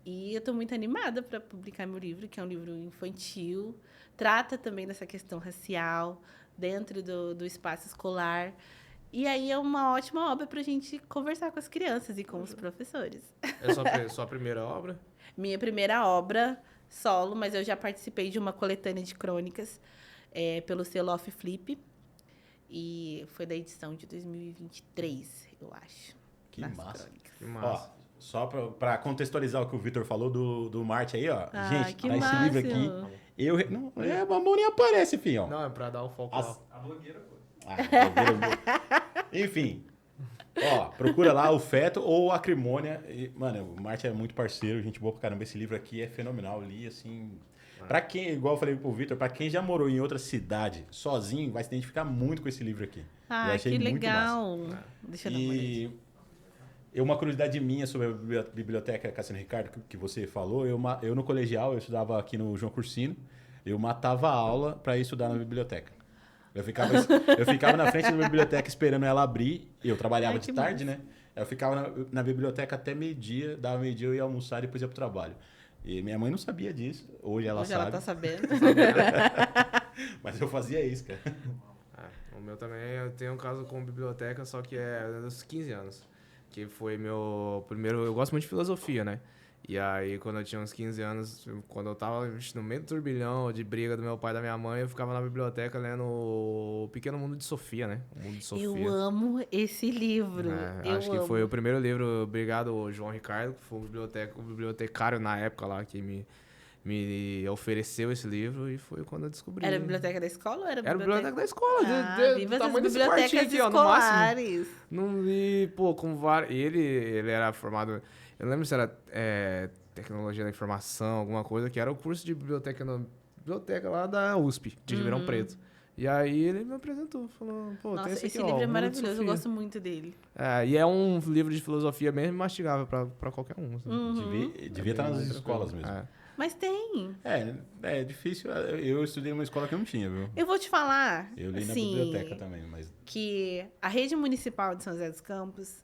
E eu estou muito animada para publicar meu livro, que é um livro infantil. Trata também dessa questão racial dentro do espaço escolar. E aí é uma ótima obra para a gente conversar com as crianças e com os professores. É sua primeira obra? Minha primeira obra solo, mas eu já participei de uma coletânea de crônicas pelo selo Off Flip. E foi da edição de 2023, eu acho. Que das massa. crônicas. Que massa. Ó, só pra contextualizar o que o Vitor falou do Marte aí, ó. Gente, que tá esse livro aqui. máximo. A mão nem aparece, enfim, ó. Não, é pra dar o foco As- lá. A blogueira foi. Enfim. Ó, procura lá o Feto ou Acrimônia. Mano, o Marte é muito parceiro, gente boa pra caramba. Esse livro aqui é fenomenal. Eu li, assim... Pra quem, igual eu falei pro Vitor, pra quem já morou em outra cidade sozinho, vai se identificar muito com esse livro aqui. Eu Ah, achei que muito legal. Deixa eu dar uma olhadinha. E uma curiosidade minha sobre a biblioteca Cassiano Ricardo, que você falou, eu no colegial, eu estudava aqui no João Cursino, eu matava a aula para ir estudar na biblioteca. Eu ficava na frente da biblioteca esperando ela abrir, eu trabalhava Ai, de que tarde, né? Eu ficava na biblioteca até meio-dia, dava meio-dia, eu ia almoçar e depois ia pro trabalho. E minha mãe não sabia disso, hoje ela Hoje sabe, ela tá sabendo. mas eu fazia isso, cara. O meu também, eu tenho um caso com biblioteca, só que é dos 15 anos. Que foi meu primeiro... Eu gosto muito de filosofia, né? E aí, quando eu tinha uns 15 anos, quando eu tava no meio do turbilhão de briga do meu pai e da minha mãe, eu ficava na biblioteca lendo O Pequeno Mundo de Sofia, né? O Mundo de Sofia. Eu amo esse livro. Eu acho que amo. foi o primeiro livro, obrigado João Ricardo, que foi o bibliotecário na época lá, que me ofereceu esse livro e foi quando eu descobri. Era a biblioteca da escola ou era a Era a biblioteca da escola, viva do tamanho essas desse bibliotecas quartinho aqui, ó, no máximo. escolares. Não li, pô, com vários... Ele era formado... Eu não lembro se era tecnologia da informação, alguma coisa, que era o curso de biblioteca lá da USP, de Ribeirão Preto. E aí ele me apresentou, falou, pô, tem Nossa, esse aqui, esse ó, livro é o Mundo de maravilhoso, eu Sofia. gosto muito dele. E é um livro de filosofia mesmo mastigável pra qualquer um. Assim. Devia estar nas escolas mesmo. Mas tem. É difícil. Eu estudei numa escola que não tinha, viu? Eu vou te falar, Eu li na assim, biblioteca também, mas... que a rede municipal de São José dos Campos,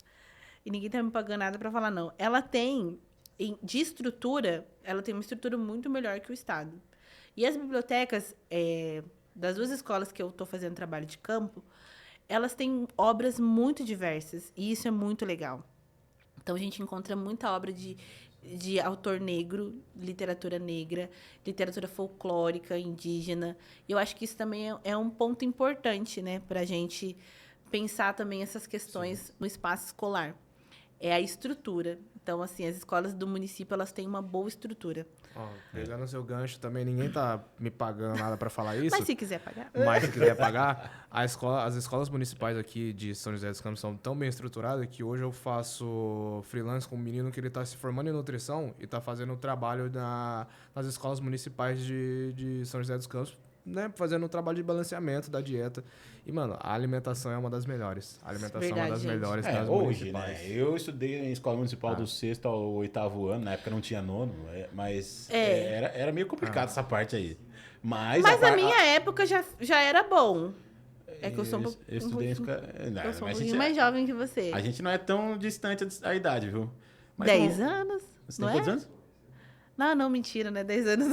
e ninguém tá me pagando nada pra falar não, ela tem, de estrutura, ela tem uma estrutura muito melhor que o Estado. E as bibliotecas das duas escolas que eu tô fazendo trabalho de campo, elas têm obras muito diversas, e isso é muito legal. Então, a gente encontra muita obra de autor negro, literatura negra, literatura folclórica, indígena. Eu acho que isso também é um ponto importante, né, para a gente pensar também essas questões no espaço escolar. É a estrutura. Então, assim, as escolas do município, elas têm uma boa estrutura. Ó, pegando o seu gancho também, ninguém tá me pagando nada pra falar isso. Mas se quiser pagar. Mas se quiser pagar, as escolas municipais aqui de São José dos Campos são tão bem estruturadas que hoje eu faço freelance com um menino que ele tá se formando em nutrição e tá fazendo trabalho nas escolas municipais de São José dos Campos, né? Fazendo um trabalho de balanceamento da dieta. E, mano, a alimentação é uma das melhores. A alimentação é uma das Verdade, melhores das hoje, municipais. né? Eu estudei em escola municipal do 6º ao 8º ano, na época não tinha nono, mas era meio complicado essa parte aí. Mas na minha época já era bom. É que eu sou um pouco. Eu estudei em escola... Eu sou um mas pouquinho mais jovem que você. A gente não é tão distante a idade, viu? Mas 10 anos? Você Não tem quantos é? anos? Não, mentira, né? 10 anos.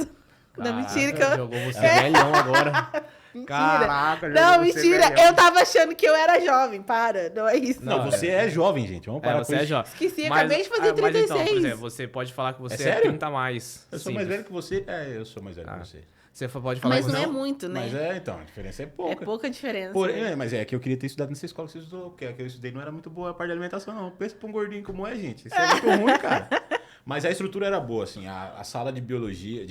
Não, Caraca, mentira que eu. Jogou você velhão agora. Mentira. Caraca, Não, jogou você mentira. velhão. Eu tava achando que eu era jovem. Para, não é isso. Não, você é jovem, gente. Vamos parar você com é isso. jovem. Esqueci, acabei de fazer Mas então, 36. por exemplo, você pode falar que você é sério? 30 a mais. Eu sou mais velho que você. Eu sou mais velho que você. Você pode falar Mas que não você... é muito, né? Mas então, a diferença é É pouca. pouca diferença. Mas é que eu queria ter estudado nessa escola que você estudou, porque a que eu estudei não era muito boa a parte de alimentação, não. Pensa pra um gordinho como é, gente. Isso é muito ruim, cara. Mas a estrutura era boa, assim. A sala de biologia,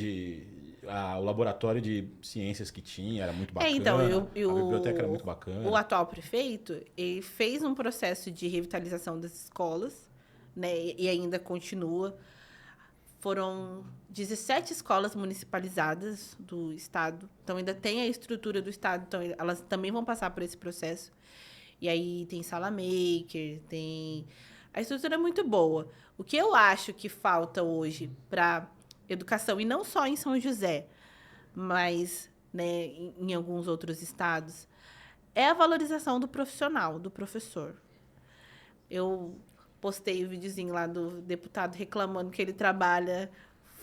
o laboratório de ciências que tinha era muito bacana. Então, a biblioteca era muito bacana. O atual prefeito, ele fez um processo de revitalização das escolas, né? E ainda continua. Foram 17 escolas municipalizadas do Estado. Então, ainda tem a estrutura do Estado. Então, elas também vão passar por esse processo. E aí, tem sala maker, tem... A estrutura é muito boa. O que eu acho que falta hoje para educação, e não só em São José, mas, né, em alguns outros estados, é a valorização do profissional, do professor. Eu postei o videozinho lá do deputado reclamando que ele trabalha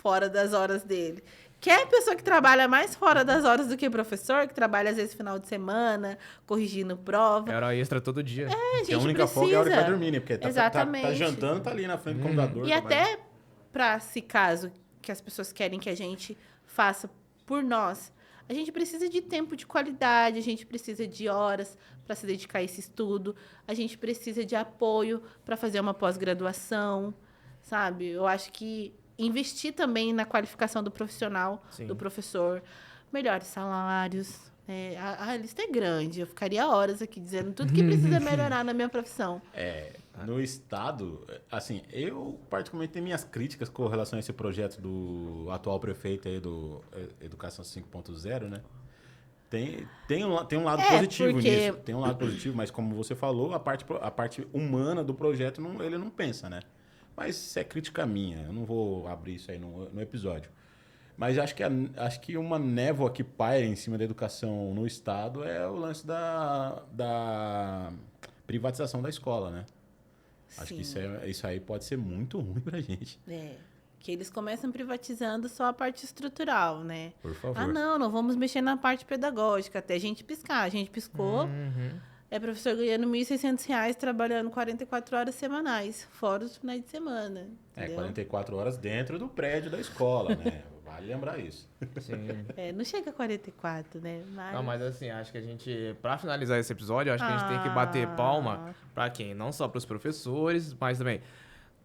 fora das horas dele. Quer pessoa que trabalha mais fora das horas do que professor, que trabalha às vezes final de semana, corrigindo prova. É hora extra todo dia. A gente Que a única precisa. folga é a hora que vai dormir, né? Porque tá Exatamente. jantando, tá ali na frente do computador. E trabalhando. até para se caso que as pessoas querem que a gente faça por nós, a gente precisa de tempo de qualidade, a gente precisa de horas para se dedicar a esse estudo, a gente precisa de apoio para fazer uma pós-graduação, sabe? Eu acho que investir também na qualificação do profissional, Sim. do professor, melhores salários. Né? A lista é grande, eu ficaria horas aqui dizendo tudo que precisa melhorar na minha profissão. No estado, assim, eu particularmente tenho minhas críticas com relação a esse projeto do atual prefeito aí do Educação 5.0, né? Tem um lado positivo porque- nisso, tem um lado positivo, mas como você falou, a parte humana do projeto ele não pensa, né? Mas isso é crítica minha, eu não vou abrir isso aí no episódio. Mas acho que uma névoa que paira em cima da educação no estado é o lance da privatização da escola, né? Acho que Sim. isso aí pode ser muito ruim pra gente. Que eles começam privatizando só a parte estrutural, né? Por favor. Ah, não vamos mexer na parte pedagógica, até a gente piscar. A gente piscou, Uhum. é professor ganhando R$ 1.600, trabalhando 44 horas semanais, fora os finais de semana, entendeu? 44 horas dentro do prédio da escola, né? Vale lembrar isso. Sim. Não chega a 44, né? Não, mas assim, acho que a gente, pra finalizar esse episódio, acho que a gente tem que bater palma pra quem? Não só pros professores, mas também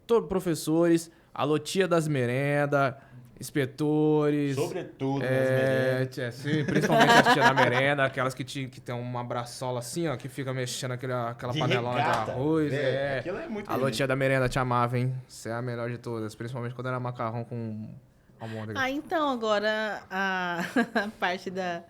todos professores, a lotia das merendas, inspetores. Sobretudo nas merendas. Sim, principalmente a tia da merenda, aquelas que tem uma braçola assim, ó, que fica mexendo aquela De panelona regata, de arroz. velho. Aquilo é muito A lindo. lotia da merenda te amava, hein? Você é a melhor de todas, principalmente quando era macarrão com almôndega. Então, agora a parte da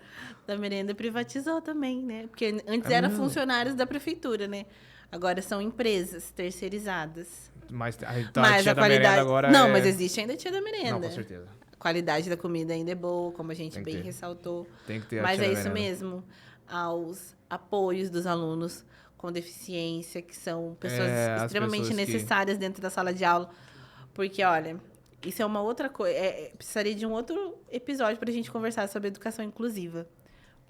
merenda privatizou também, né? Porque antes eram funcionários da prefeitura, né? Agora são empresas terceirizadas. Mas então, Mas a tia a da merenda qualidade... agora Não, é... mas existe ainda a tia da merenda. Não, com certeza. A qualidade da comida ainda é boa, como a gente Tem que bem ter. ressaltou. Tem que ter a Mas tia é da isso merenda. mesmo. Aos apoios dos alunos com deficiência, que são pessoas as extremamente pessoas que- necessárias dentro da sala de aula. Porque, olha, isso é uma outra coisa. Precisaria de um outro episódio para a gente conversar sobre educação inclusiva.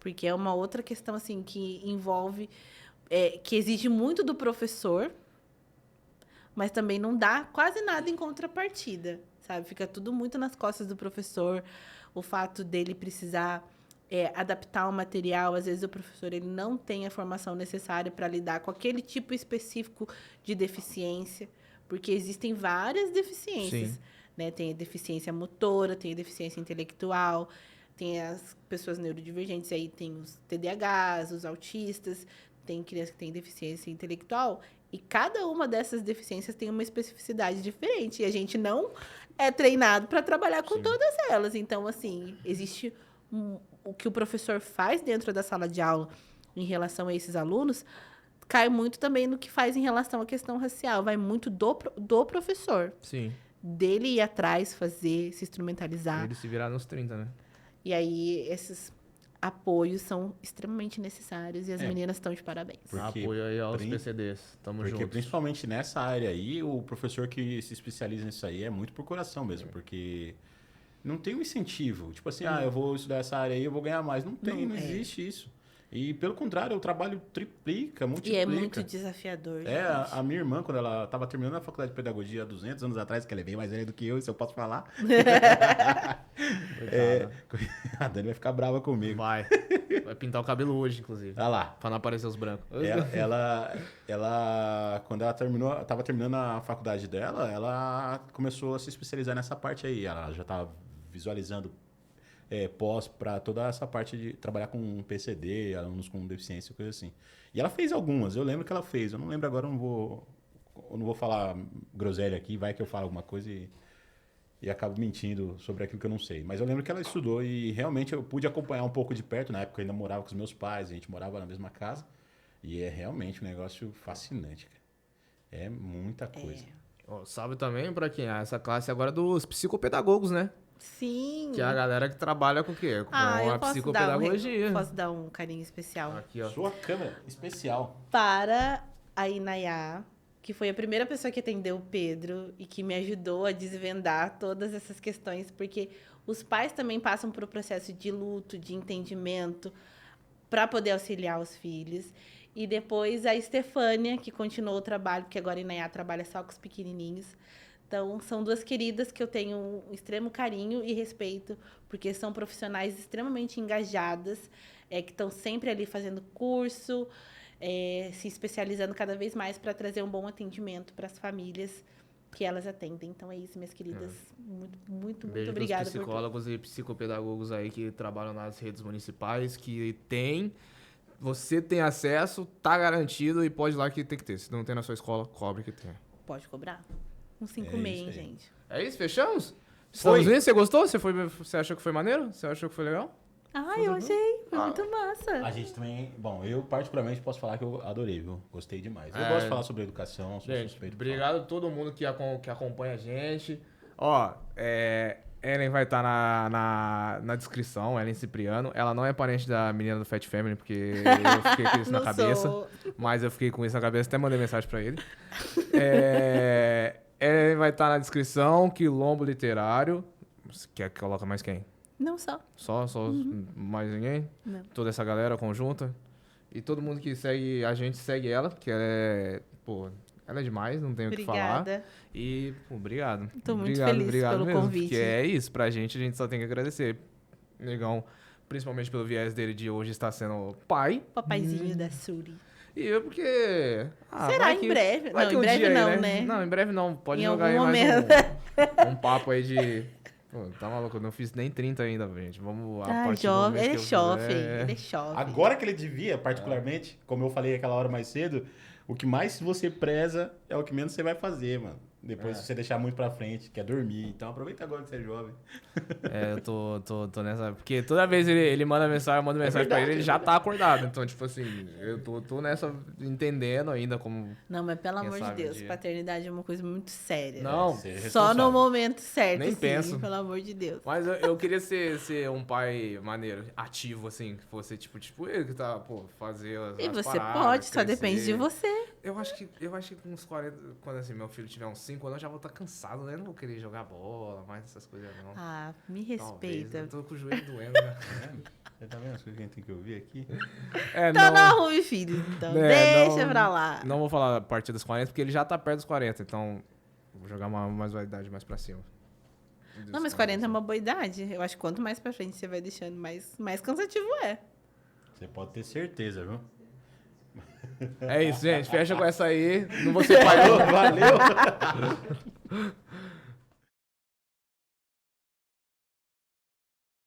Porque é uma outra questão, assim, que envolve... que exige muito do professor, mas também não dá quase nada em contrapartida, sabe? Fica tudo muito nas costas do professor. O fato dele precisar adaptar o material, às vezes o professor ele não tem a formação necessária para lidar com aquele tipo específico de deficiência, porque existem várias deficiências, Sim. né? Tem a deficiência motora, tem a deficiência intelectual, tem as pessoas neurodivergentes, aí tem os TDAHs, os autistas, tem criança que tem deficiência intelectual, e cada uma dessas deficiências tem uma especificidade diferente, e a gente não é treinado para trabalhar com todas elas. Então, assim, existe o que o professor faz dentro da sala de aula em relação a esses alunos, cai muito também no que faz em relação à questão racial, vai muito do professor, Sim. dele ir atrás, fazer, se instrumentalizar. Ele se virar nos 30, né? E aí, esses apoios são extremamente necessários e as meninas estão de parabéns. Porque Apoio aí aos prin- PCDs. Tamo Porque junto. principalmente nessa área aí, o professor que se especializa nisso aí é muito por coração mesmo, porque não tem um incentivo. Tipo assim, eu vou estudar essa área aí, eu vou ganhar mais. Não tem, não existe isso. E pelo contrário, o trabalho triplica, E multiplica. é muito desafiador. É, a minha irmã, quando ela estava terminando a faculdade de pedagogia há 200 anos atrás, que ela é bem mais velha do que eu, isso eu posso falar. A Dani vai ficar brava comigo. Vai pintar o cabelo hoje, inclusive. Olha lá. Pra não aparecer os brancos. Ela, quando ela estava terminando a faculdade dela, ela começou a se especializar nessa parte aí. Ela já estava visualizando pós para toda essa parte de trabalhar com PCD, alunos com deficiência, coisa assim. E ela fez algumas, eu lembro que ela fez. Eu não lembro agora, eu não vou falar groselha aqui, vai que eu falo alguma coisa e acabo mentindo sobre aquilo que eu não sei. Mas eu lembro que ela estudou e realmente eu pude acompanhar um pouco de perto. Na época eu ainda morava com os meus pais, a gente morava na mesma casa. E é realmente um negócio fascinante, cara. É muita coisa. Ó, salve também pra quem? Essa classe agora dos psicopedagogos, né? Sim. Que é a galera que trabalha com o quê? Com a eu psicopedagogia. posso dar um carinho especial Aqui, ó. Sua câmera especial. para a Inayá, que foi a primeira pessoa que atendeu o Pedro e que me ajudou a desvendar todas essas questões, porque os pais também passam por um processo de luto, de entendimento, para poder auxiliar os filhos. E depois a Estefânia, que continuou o trabalho, porque agora a Inayá trabalha só com os pequenininhos. Então, são duas queridas que eu tenho um extremo carinho e respeito, porque são profissionais extremamente engajadas, que estão sempre ali fazendo curso, se especializando cada vez mais para trazer um bom atendimento para as famílias que elas atendem. Então, é isso, minhas queridas. Muito Beijo obrigada pros psicólogos e psicopedagogos aí que trabalham nas redes municipais, que tem... Você tem acesso, tá garantido e pode ir lá que tem que ter. Se não tem na sua escola, cobre que tem. Pode cobrar. Um 5,5, hein, gente? É isso, fechamos? Estamos indo? Você gostou? Você achou que foi maneiro? Você achou que foi legal? Eu achei. Foi muito massa. A gente também... Bom, eu particularmente posso falar que eu adorei, viu? Gostei demais. Eu gosto de falar sobre educação, sou Gente, suspeito. obrigado a todo mundo que acompanha a gente. Ó, Ellen vai estar na descrição, Ellen Cipriano. Ela não é parente da menina do Fat Family, porque eu fiquei com isso na cabeça. Mas eu fiquei com isso na cabeça, até mandei mensagem pra ele. Ellen vai estar na descrição, Quilombo Literário. Você quer que coloque mais quem? Não só. Só mais ninguém? Não. Toda essa galera conjunta. E todo mundo que segue a gente, segue ela, porque ela é... Pô, ela é demais, não tenho o que falar. Obrigada. E, pô, obrigado. Tô muito feliz pelo mesmo, convite. Porque é isso, pra gente, a gente só tem que agradecer. Negão, principalmente pelo viés dele de hoje estar sendo pai. Papaizinho da Suri. E eu porque... Será em breve? vai Não, que em um breve dia aí, não, né? Não, em breve não. Pode Em jogar aí algum mais momento. um papo aí de... Pô, tá maluco, eu não fiz nem 30 ainda, gente. Vamos a partir do Jovem. mês Ele é que eu jovem. fizer. Ele é jovem. Agora que ele devia, particularmente, como eu falei aquela hora mais cedo, o que mais você preza é o que menos você vai fazer, mano. Depois, se você deixar muito pra frente, quer dormir. Então, aproveita agora que você é jovem. Eu tô nessa... Porque toda vez ele manda mensagem, eu mando mensagem pra ele já tá acordado. Então, tipo assim, eu tô nessa entendendo ainda como... Não, mas pelo Quem amor de sabe um Deus, dia. paternidade é uma coisa muito séria. Não, Ser Só responsável. no momento certo, Nem sim, penso. pelo amor de Deus. mas eu queria ser um pai maneiro, ativo, assim. Que fosse tipo ele que tá, pô, fazer as E as você paradas, pode, só crescer. depende de você. Eu acho que com uns 40... Quando assim, meu filho tiver uns 5 anos, eu já vou estar cansado, né? Eu não vou querer jogar bola, mais essas coisas, não. Ah, me Talvez, respeita. eu tô com o joelho doendo, né? Você tá vendo as coisas que a gente tem que ouvir aqui? Tá na rua, filho. Então, deixa pra lá. Não vou falar a partir dos 40, porque ele já tá perto dos 40, então vou jogar mais idade mais pra cima. Não, mas 40 é uma boa idade. Eu acho que quanto mais pra frente você vai deixando, mais cansativo é. Você pode ter certeza, viu? É isso, gente. Fecha com essa aí. Não vou ser pai. Valeu!